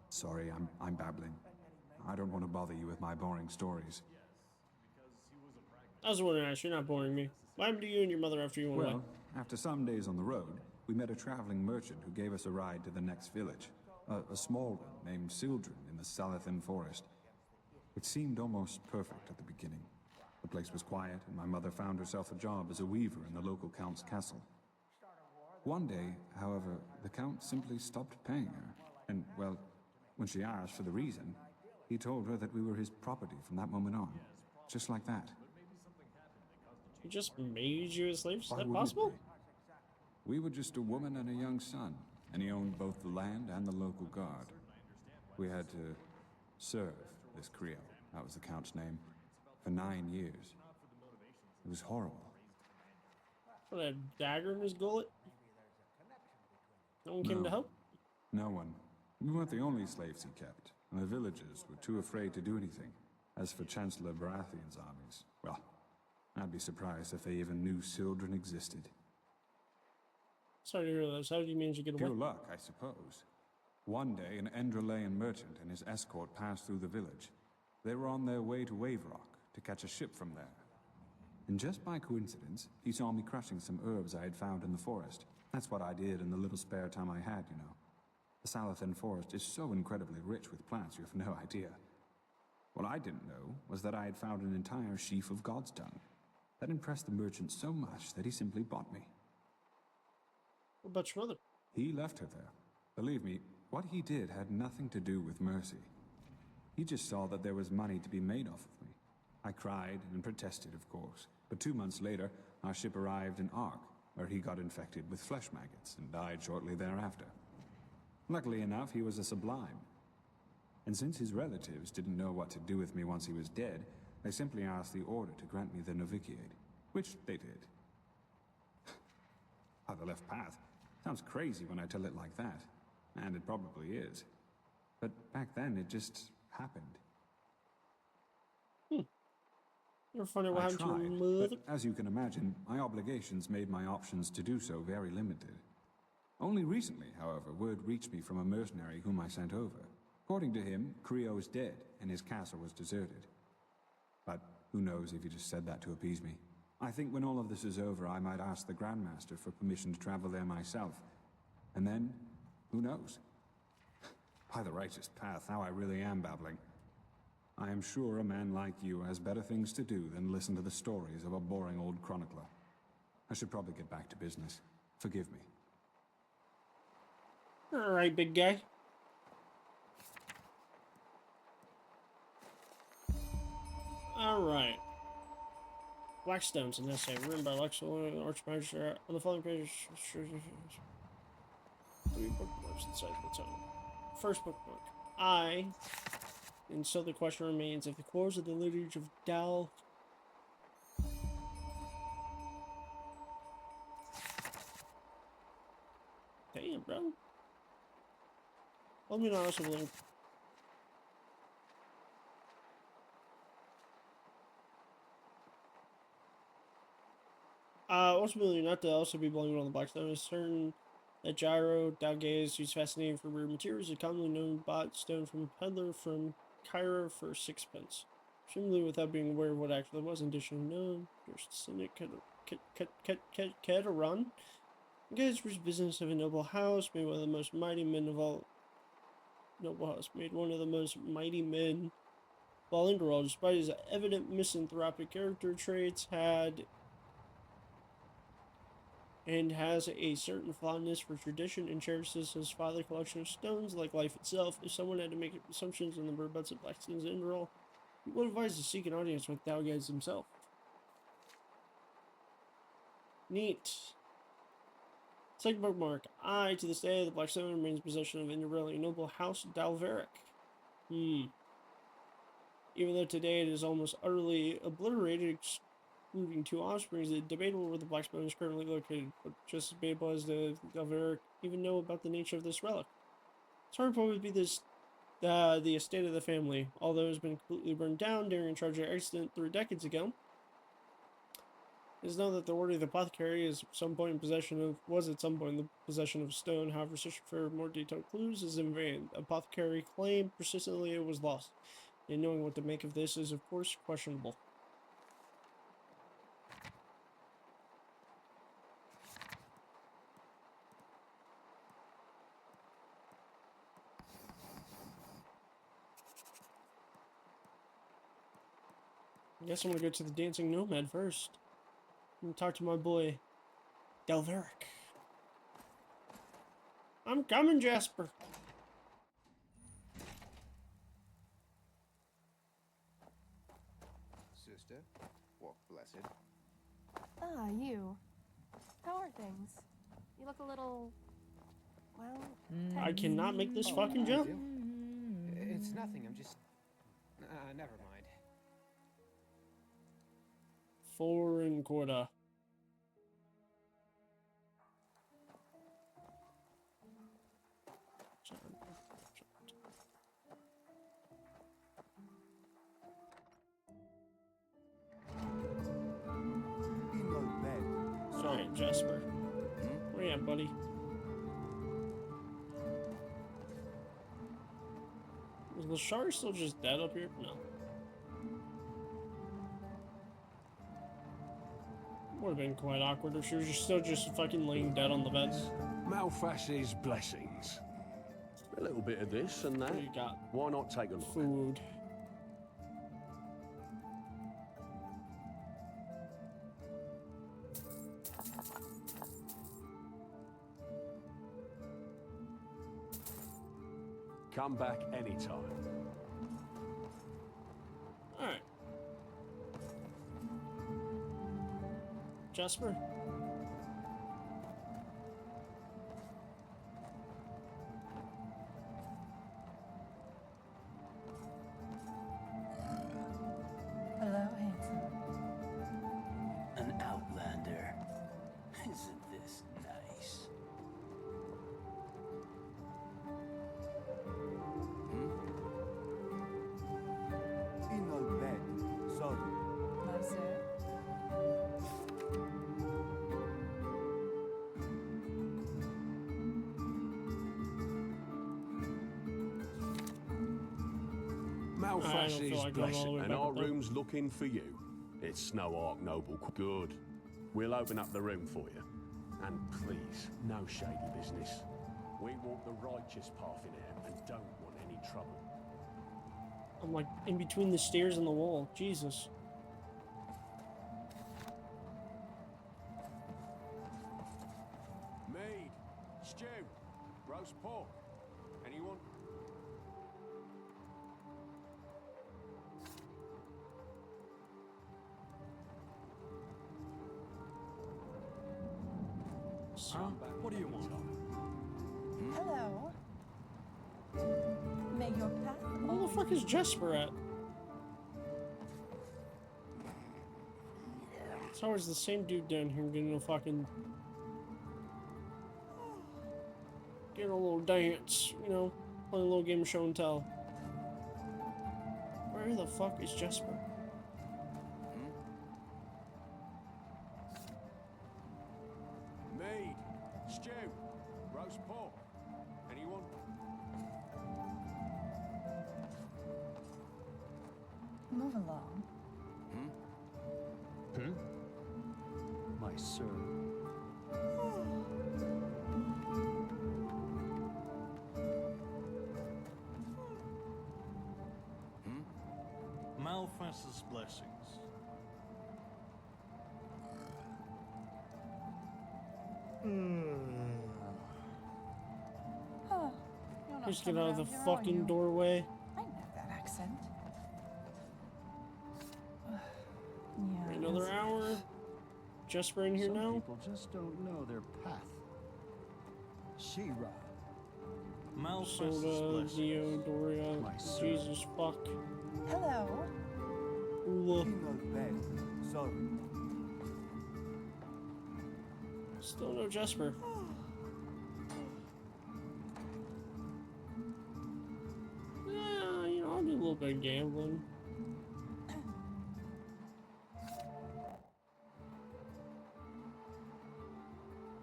Sorry, I'm babbling. I don't want to bother you with my boring stories. I was wondering, Ash, you're not boring me. What happened to you and your mother after you went away? Well, after some days on the road, we met a traveling merchant who gave us a ride to the next village. A small one named Sildren in the Salathan forest. It seemed almost perfect at the beginning. The place was quiet, and my mother found herself a job as a weaver in the local count's castle. One day, however, the count simply stopped paying her. And, well, when she asked for the reason, he told her that we were his property from that moment on. Just like that. He just made you a slave? Is Why that wouldn't possible? We were just a woman and a young son, and he owned both the land and the local guard. We had to serve this Creole, that was the Count's name, for 9 years. It was horrible. What, a dagger in his gullet? No one came to help? No one. We weren't the only slaves he kept, and the villagers were too afraid to do anything. As for Chancellor Baratheon's armies, well, I'd be surprised if they even knew Sildren existed. Sorry to hear this. How did you manage to get away? Pure luck, I suppose. One day, an Enderalayan merchant and his escort passed through the village. They were on their way to Waverock to catch a ship from there. And just by coincidence, he saw me crushing some herbs I had found in the forest. That's what I did in the little spare time I had, you know. The Salathan forest is so incredibly rich with plants, you have no idea. What I didn't know was that I had found an entire sheaf of God's tongue. That impressed the merchant so much that he simply bought me. What about your mother? He left her there. Believe me, what he did had nothing to do with mercy. He just saw that there was money to be made off of me. I cried and protested, of course. But 2 months later, our ship arrived in Ark, where he got infected with flesh maggots and died shortly thereafter. Luckily enough, he was a sublime. And since his relatives didn't know what to do with me once he was dead, they simply asked the Order to grant me the novitiate, which they did. How the left path. Sounds crazy when I tell it like that. And it probably is. But back then, it just happened. You're funny what I happened to your tried, mother? but as you can imagine, my obligations made my options to do so very limited. Only recently, however, word reached me from a mercenary whom I sent over. According to him, Creo's is dead, and his castle was deserted. But who knows if he just said that to appease me. I think when all of this is over, I might ask the Grandmaster for permission to travel there myself. And then, who knows? By the righteous path, now I really am babbling. I am sure a man like you has better things to do than listen to the stories of a boring old chronicler. I should probably get back to business. Forgive me. Alright, big guy. Alright. Blackstone's an essay written by Lexel Archmagister on the following page. 3 bookmarks inside the tome. First bookmark. And so the question remains, if the cores of the lineage of Dal... Damn, bro. Let me know also link. Ultimately, not to also be blaming on the Blackstone, is certain that gyro, Dalgaze, who's fascinating for rare materials, a commonly known bought stone from a peddler from Cairo for 6 pence. Presumably without being aware of what actually was, in addition known, there's Cynic Kedaron. Engaged for his business of a noble house, made one of the most mighty men of all. Noble house, made one of the most mighty men of all Enderal, despite his evident misanthropic character traits, has a certain fondness for tradition and cherishes his father's collection of stones like life itself. If someone had to make assumptions on the whereabouts of Blackstone's Enderal, he would advise to seek an audience with Dalgaze himself. Neat. Second bookmark. I, to this day, the Blackstone remains in possession of Enderal, a noble house Dalveric. Even though today it is almost utterly obliterated, excluding two offsprings, it's debatable where the Blackstone is currently located, but just as debatable as the Dalveric even know about the nature of this relic. Its hard point would be this, the estate of the family, although it has been completely burned down during a tragic accident 3 decades ago. It is known that the worthy apothecary is at some point in possession of stone. However, searching for more detailed clues is in vain. The apothecary claimed persistently it was lost, and knowing what to make of this is, of course, questionable. I guess I'm gonna go to the Dancing Nomad first. And talk to my boy, Dalveric. I'm coming, Jasper. Sister, walk blessed. Ah, you. How are things? You look a little... well... I cannot make this fucking jump. It's nothing, I'm just... never mind. 4 1/4. Sorry, Jasper. Where you at, buddy? Is Lashari still just dead up here? No. Would have been quite awkward if she was still just fucking laying dead on the beds. Malphas's blessings. A little bit of this and that. What do you got? Why not take a look? Food. Come back anytime. Alright. Jasper? Hello, handsome. An outlander. Isn't this nice? In no bed, sorry. No, sir. Malphas's like blessing, and our up there. room's looking for you. It's no ark noble. Good. We'll open up the room for you. And please, no shady business. We walk the righteous path in here and don't want any trouble. I'm like in between the stairs and the wall. Jesus. Mead, stew, roast pork. Anyone? Huh? What do you want? Hello. May your path... Where the fuck is Jasper at? It's always the same dude down here getting a fucking... getting a little dance, you know? Playing a little game of show and tell. Where the fuck is Jasper? Mead, stew, roast pork. Anyone? Move along. My sir. Malphas's blessings. Oh, you're not Just get out of the from around here, are fucking you? doorway. I know that accent. Yeah. Another hour. Jasper in here Some now? people just don't know their path. She-Ra. Soda, Zio, Doria, Jesus fuck. Hello. Ula. bed. Sorry. Still no Jesper. Yeah, you know, I'll do a little bit of gambling.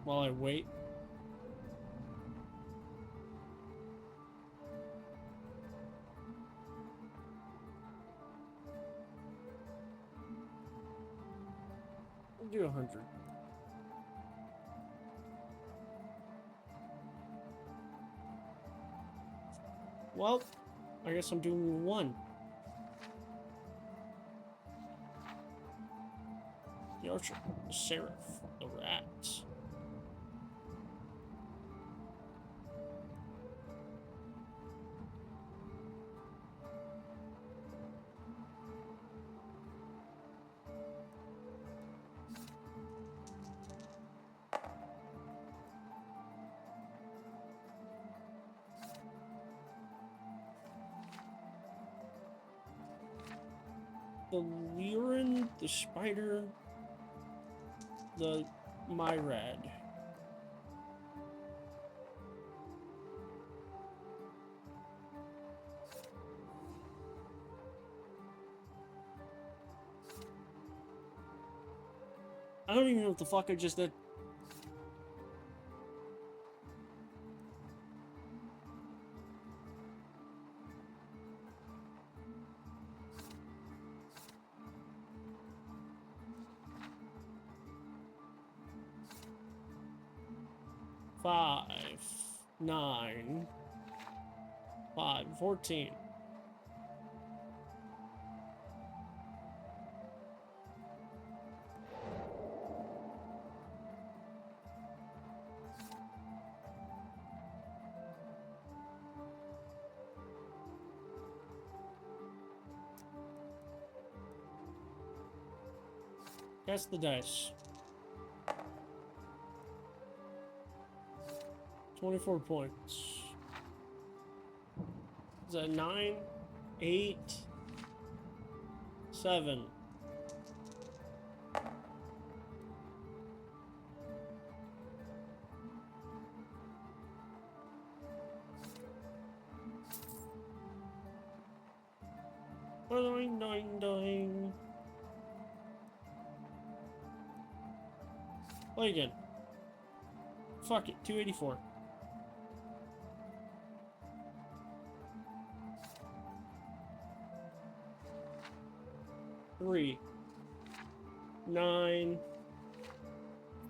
While I wait. We'll do 100. Well, I guess I'm doing 1. The Archer, the Seraph, the Rats. The Lyran, the Spider, the Myrad. I don't even know what the fuck I just did. Five, 9, 5, 14. That's the dice. 24 points. Is that 9, 8, 7? Doing, doing, doing. Play again. Fuck it, 284. Three, 9,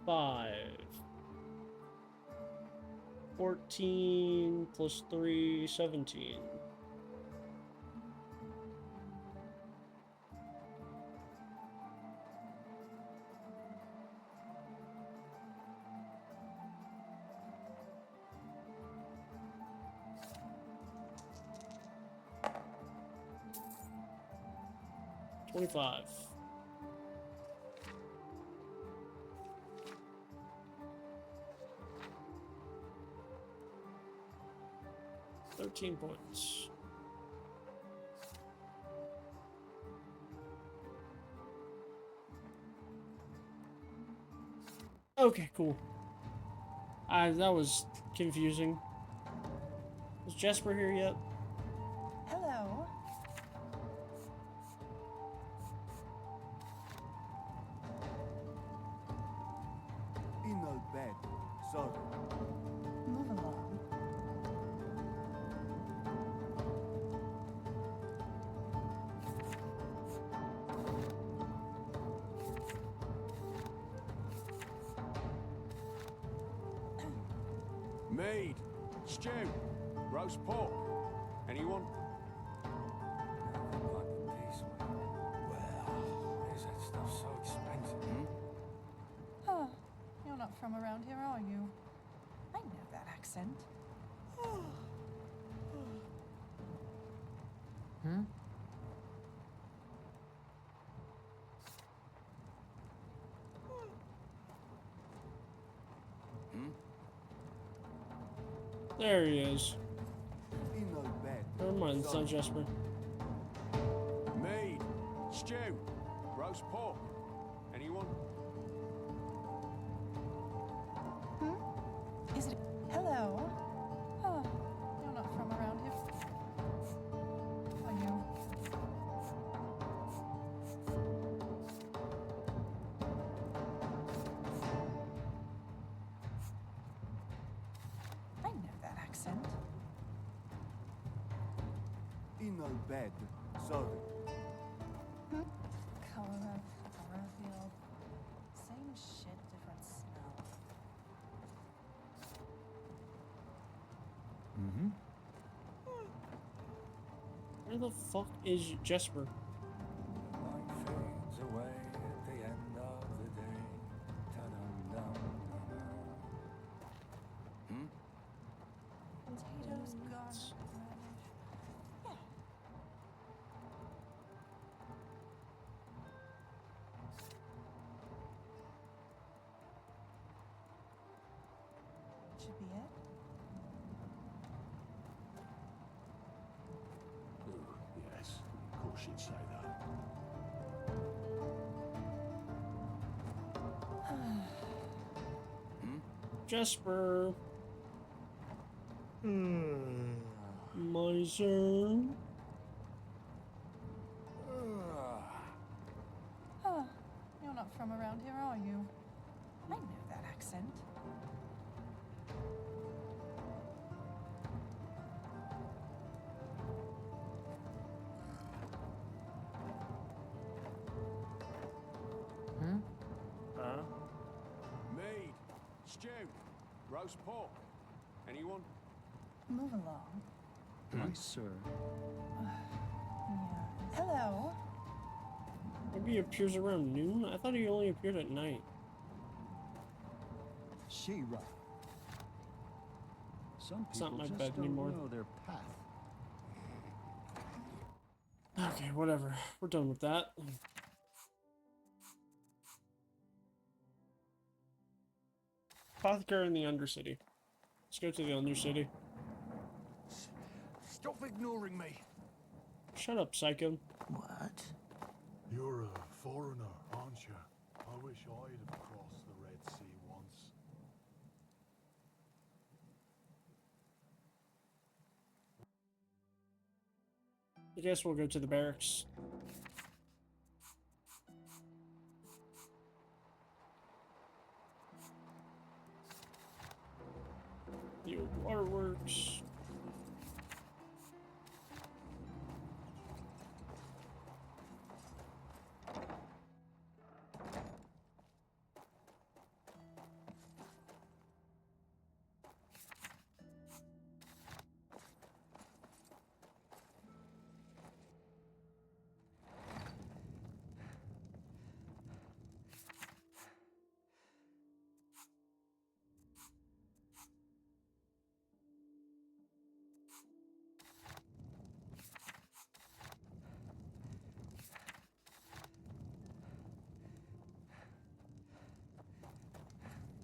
5, 14 plus 3, 17. $25. $13 points. Okay, cool. That was confusing. Is Jesper here yet? Hello. In bed. Sorry. Move along. Mead, stew, roast pork. Anyone? Well, is that stuff so expensive? Huh. You're not from around here, are you? I know that accent. Hmm? There he is. In the bed. Never mind, it's not Jesper. Mead, stew, roast pork. Anyone? Is it? Hello? Oh, you're not from around here. Are you? I know that accent. In the bed. Sorry. Color of a field. Same shit, different smell. Mm-hmm. Where the fuck is Jesper? Light fades away at the end of the day. Ta-dum-dum-dum. Potatoes, garlic, radish. Yeah. Should be it. Ooh, yes, of course she'd say that. Jesper. Miser. Huh. You're not from around here, are you? I know that accent. Huh? Mead, stew, roast pork. Anyone? Move along. My sir. Yeah. Hello? Maybe he appears around noon? I thought he only appeared at night. She-Ra. Some It's not people my just bed don't anymore. know their path. Okay, whatever. We're done with that. Apothecary in the Undercity. Let's go to the Undercity. Stop ignoring me. Shut up, psycho. What? You're a foreigner, aren't you? I wish I'd have crossed the Red Sea once. I guess we'll go to the barracks. The old waterworks.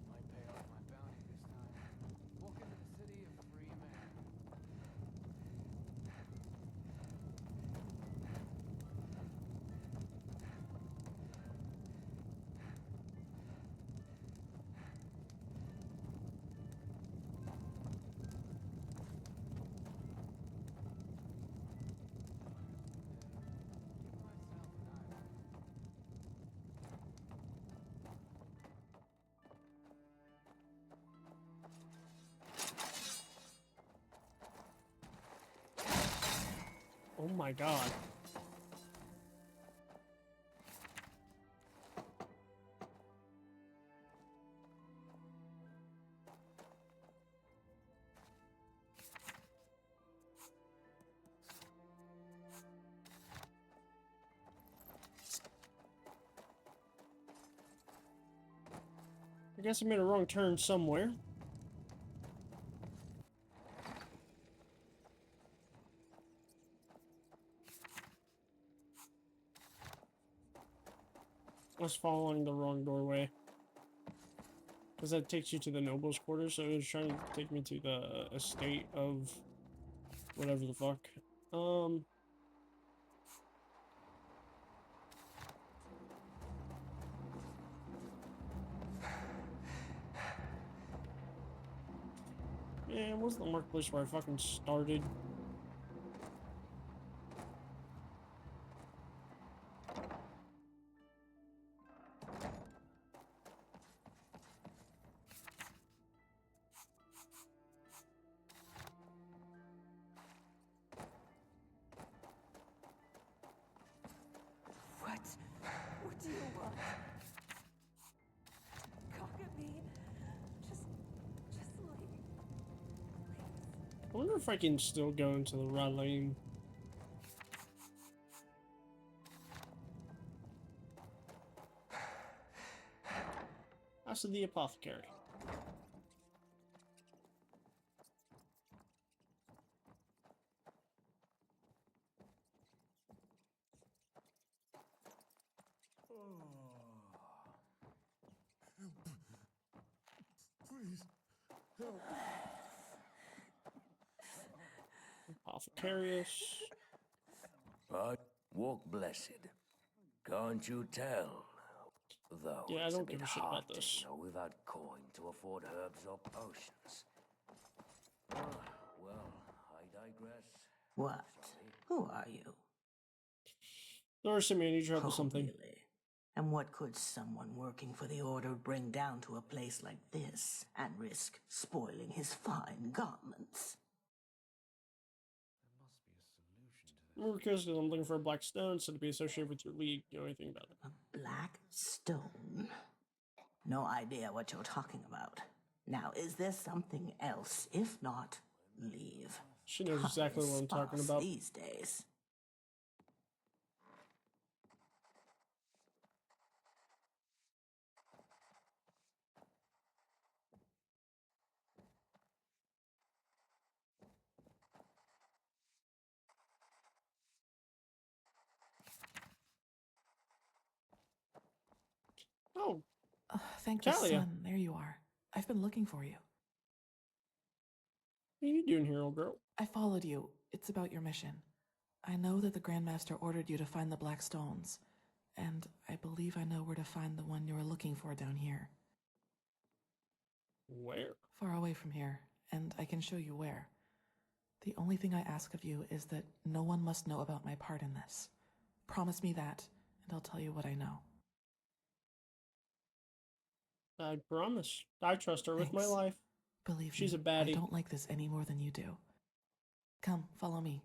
Might pay off my bounty this time. Walk into the city a free man. Oh my god. I guess I made a wrong turn somewhere. I was following the wrong doorway. Because that takes you to the noble's quarters, so it was trying to take me to the estate of whatever the fuck. Yeah, it wasn't the marketplace where I fucking started. What do you want? Cock at me. Just leave. I wonder if I can still go into the right lane. House of the Apothecary. Please, help. Apothecarius. Right, walk blessed. Can't you tell? Though Yeah, I it's a don't bit give a shit hard about to this. go without coin to afford herbs or potions. Well, I digress. What? Who are you? Doris, I need your help with Oh, something. really? And what could someone working for the Order bring down to a place like this and risk spoiling his fine garments? Because I'm looking for a black stone, so to be associated with your league. You know anything about it? A black stone? No idea what you're talking about. Now, is there something else? If not, leave. She knows Time exactly is what I'm talking sparse about. these days. Oh, Thank the Talia. sun. There you are. I've been looking for you. What are you doing here, old girl? I followed you. It's about your mission. I know that the Grandmaster ordered you to find the Black Stones, and I believe I know where to find the one you were looking for down here. Where? Far away from here, and I can show you where. The only thing I ask of you is that no one must know about my part in this. Promise me that, and I'll tell you what I know. I promise. I trust her with my Thanks. life. Believe She's me, a baddie. I don't like this any more than you do. Come, follow me.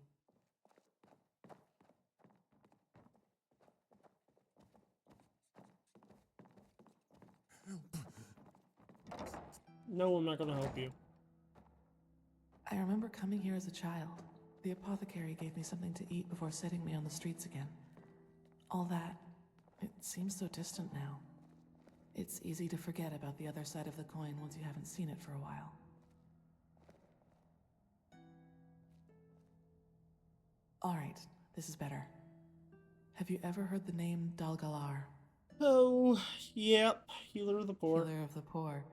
No, I'm not gonna help you. I remember coming here as a child. The apothecary gave me something to eat before setting me on the streets again. All that, it seems so distant now. It's easy to forget about the other side of the coin once you haven't seen it for a while. All right, this is better. Have you ever heard the name Dalgalar? Oh, yep. Healer of the poor. Healer of the poor.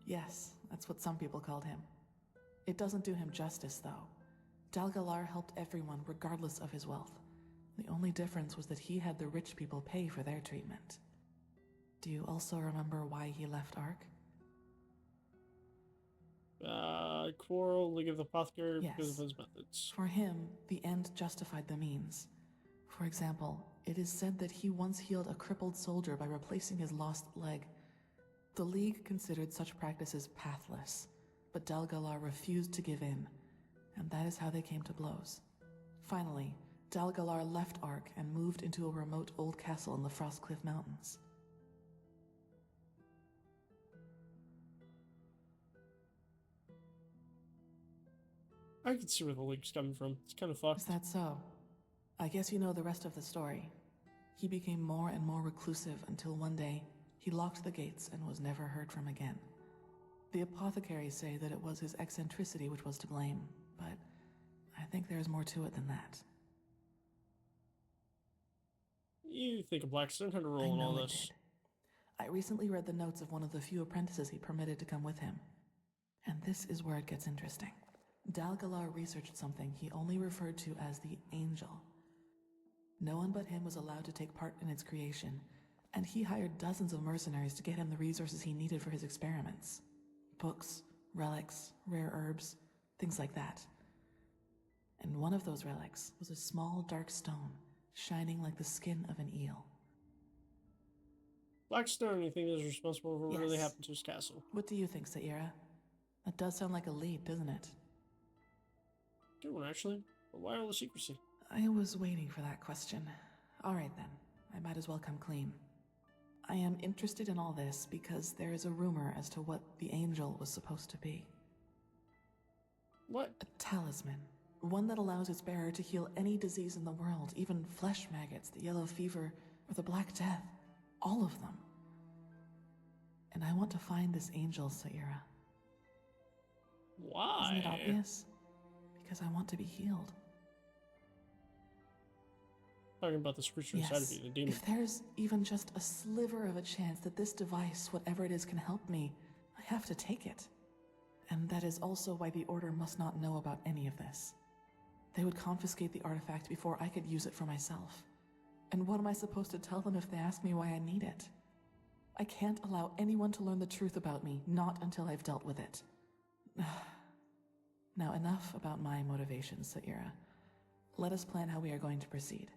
Yes, that's what some people called him. It doesn't do him justice, though. Dalgalar helped everyone regardless of his wealth. The only difference was that he had the rich people pay for their treatment. Do you also remember why he left Ark? Quarrel, League of the Apothecary, Yes. because of his methods. For him, the end justified the means. For example, it is said that he once healed a crippled soldier by replacing his lost leg. The League considered such practices pathless, but Dalgalar refused to give in, and that is how they came to blows. Finally, Dalgalar left Ark and moved into a remote old castle in the Frostcliff Mountains. I can see where the League's coming from. It's kind of fucked. Is that so? I guess you know the rest of the story. He became more and more reclusive until one day, he locked the gates and was never heard from again. The apothecaries say that it was his eccentricity which was to blame, but I think there's more to it than that. You think a Blackstone had a role in all this? I recently read the notes of one of the few apprentices he permitted to come with him. And this is where it gets interesting. Dalgalar researched something he only referred to as the Angel. No one but him was allowed to take part in its creation, and he hired dozens of mercenaries to get him the resources he needed for his experiments. Books, relics, rare herbs, things like that. And one of those relics was a small dark stone, shining like the skin of an eel. Blackstone, you think is responsible for what really happened to his castle? What do you think, Saira? That does sound like a lead, doesn't it? Good one, actually. But why all the secrecy? I was waiting for that question. All right, then. I might as well come clean. I am interested in all this because there is a rumor as to what the Angel was supposed to be. What? A talisman. One that allows its bearer to heal any disease in the world, even flesh maggots, the yellow fever, or the Black Death. All of them. And I want to find this Angel, Saira. Why? Isn't it obvious? Because I want to be healed. Talking about this creature inside of you, the demon. If there's even just a sliver of a chance that this device, whatever it is, can help me, I have to take it. And that is also why the Order must not know about any of this. They would confiscate the artifact before I could use it for myself. And what am I supposed to tell them if they ask me why I need it? I can't allow anyone to learn the truth about me, not until I've dealt with it. Now, enough about my motivations, Saira. Let us plan how we are going to proceed.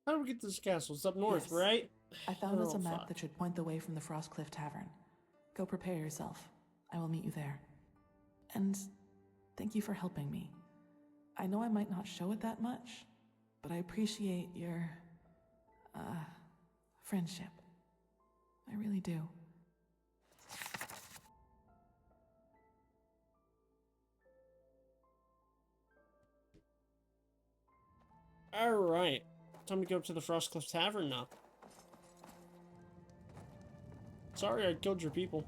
How do we get to this castle? It's up north, right? I found us a map that should point the way from the Frostcliff Tavern. Go prepare yourself. I will meet you there. And thank you for helping me. I know I might not show it that much, but I appreciate your, friendship. I really do. Alright. Time to go up to the Frostcliff Tavern now. Sorry I killed your people.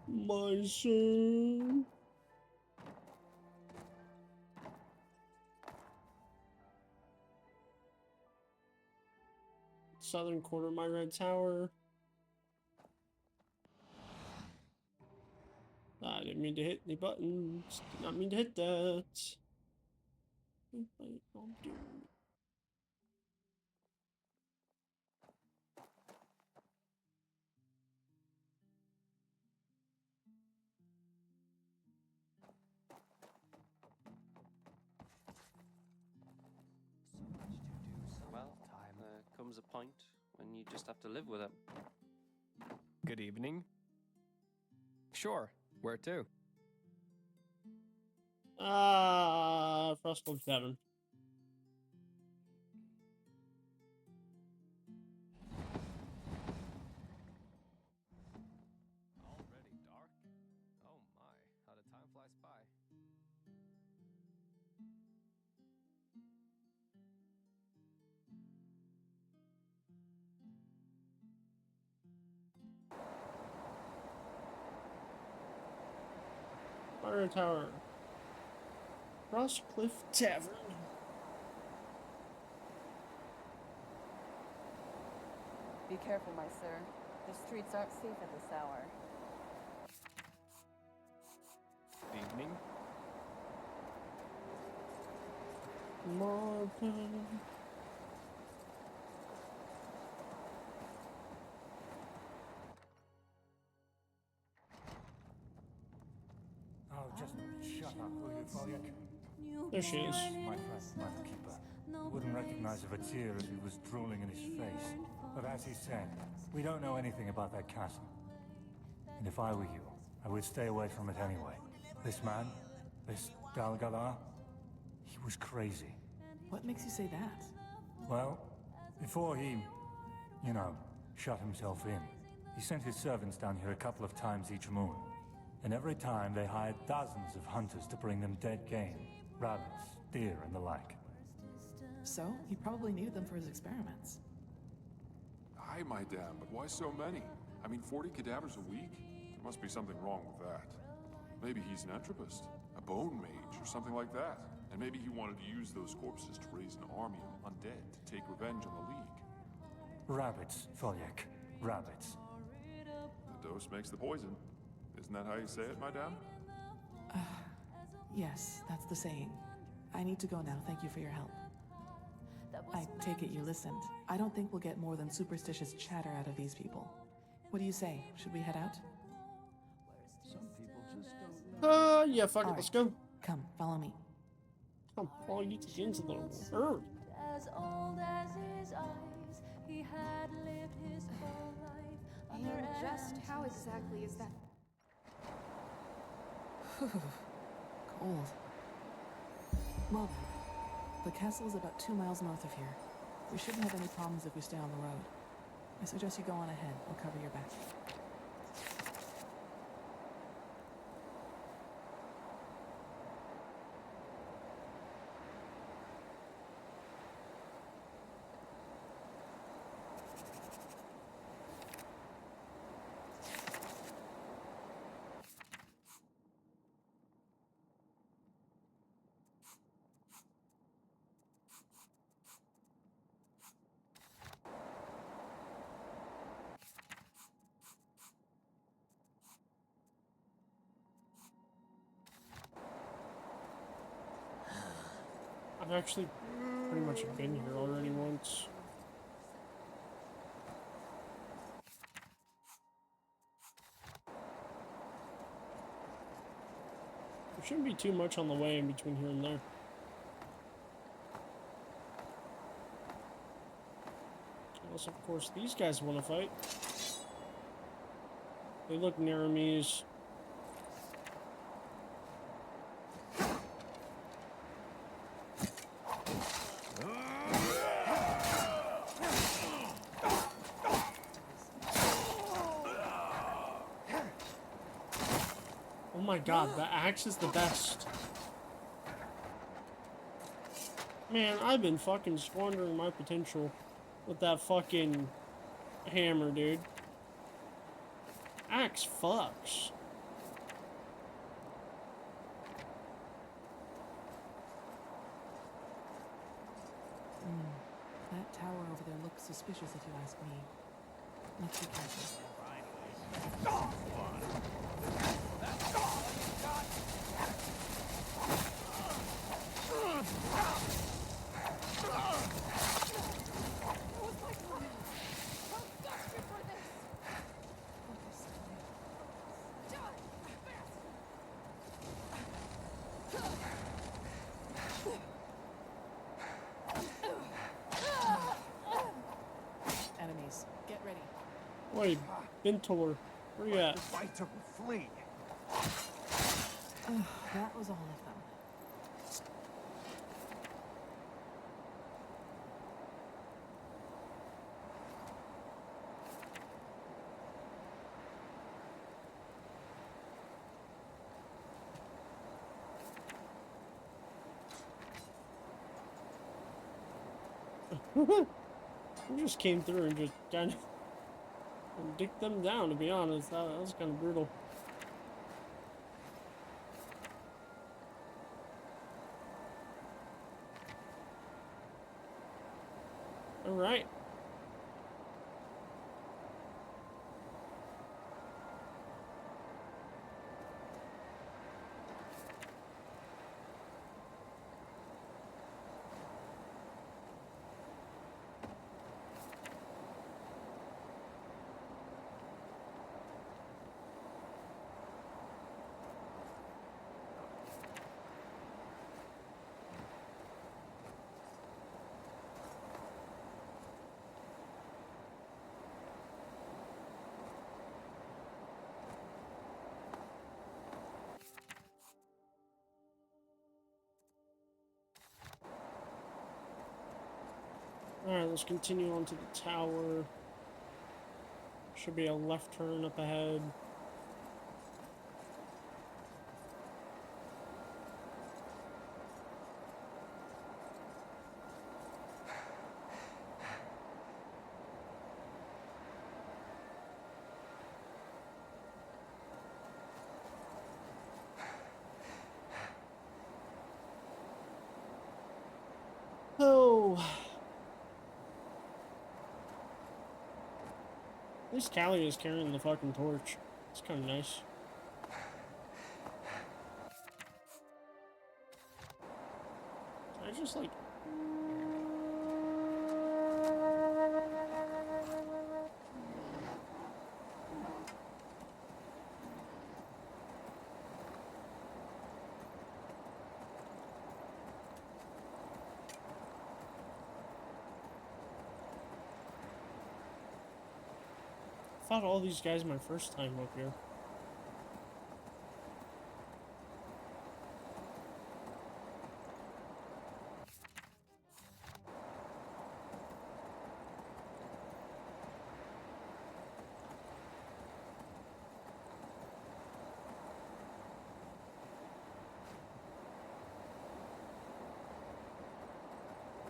My son. Southern corner of my red tower. I didn't mean to hit any buttons. Did not mean to hit that. Well, comes a point when you just have to live with it. Good evening. Sure, where to? Frostcliff Tavern. Already dark? Oh my, how the time flies by. Fire Tower. Frostcliff Tavern. Be careful, my sir. The streets aren't safe at this hour. Evening. Martin. Oh, just shut up, will you, Folyak? There she is. My friend, Motherkeeper. Wouldn't recognize a Vatir if he was drooling in his face. But as he said, we don't know anything about that castle. And if I were you, I would stay away from it anyway. This man, this Dalgalar, he was crazy. What makes you say that? Well, before he, shut himself in, he sent his servants down here a couple of times each moon. And every time they hired dozens of hunters to bring them dead game. Rabbits, deer, and the like. So, he probably needed them for his experiments. Aye, my damn, but why so many? I mean, 40 cadavers a week? There must be something wrong with that. Maybe he's an entropist, a bone mage, or something like that. And maybe he wanted to use those corpses to raise an army of undead to take revenge on the League. Rabbits, Foljek. Rabbits. The dose makes the poison. Isn't that how you say it, madame? Yes, that's the saying. I need to go now. Thank you for your help. I take it you listened. I don't think we'll get more than superstitious chatter out of these people. What do you say? Should we head out? Some people just don't know. Yeah, fuck it, let's go. Come, follow me. I'll follow you to the ends of the earth. As old as his eyes, he had lived his whole life. And just how exactly is that? Cold. Well then, the castle is about 2 miles north of here. We shouldn't have any problems if we stay on the road. I suggest you go on ahead. I'll cover your back. I've actually pretty much been here already once. There shouldn't be too much on the way in between here and there. Unless, of course, these guys want to fight. They look near enemies. Oh my god, the axe is the best. Man, I've been fucking squandering my potential with that fucking hammer, dude. Axe fucks. That tower over there looks suspicious if you ask me. Let's be careful. Enemies, get ready. Wait, Bentor, where you at? Fight to flee. That was all of them. We just came through and just kind of dicked them down, to be honest. That was kind of brutal. Alright. Alright, let's continue on to the tower. Should be a left turn up ahead. least Callie is carrying the fucking torch. It's kind of nice. I just like... I fought all these guys my first time up here.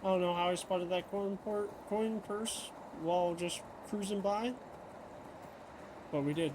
I don't know how I spotted that coin purse while just cruising by, but we did.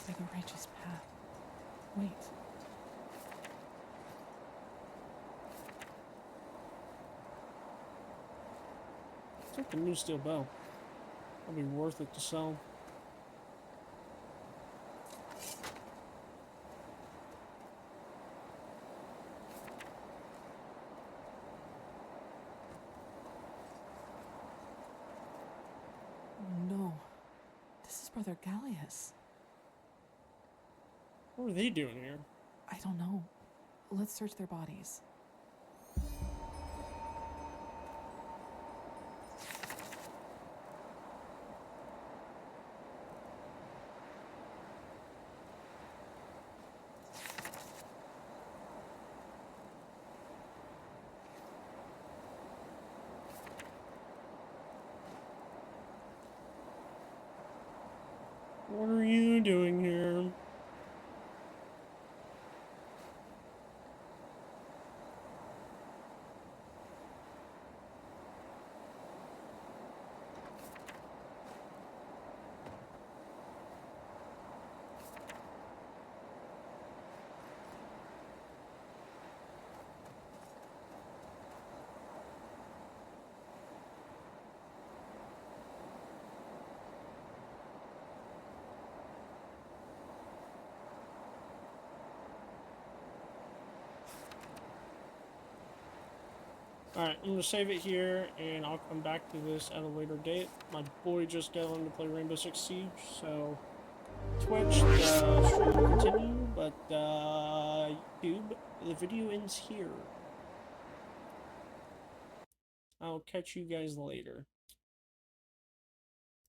Like a righteous path. Wait. It's like a new steel bow. That'll be worth it to sell. Oh no. This is Brother Gallius. What are they doing here? I don't know. Let's search their bodies. What are you doing here? Alright, I'm going to save it here, and I'll come back to this at a later date. My boy just got on to play Rainbow Six Siege, so Twitch, the stream will continue, but YouTube, the video ends here. I'll catch you guys later.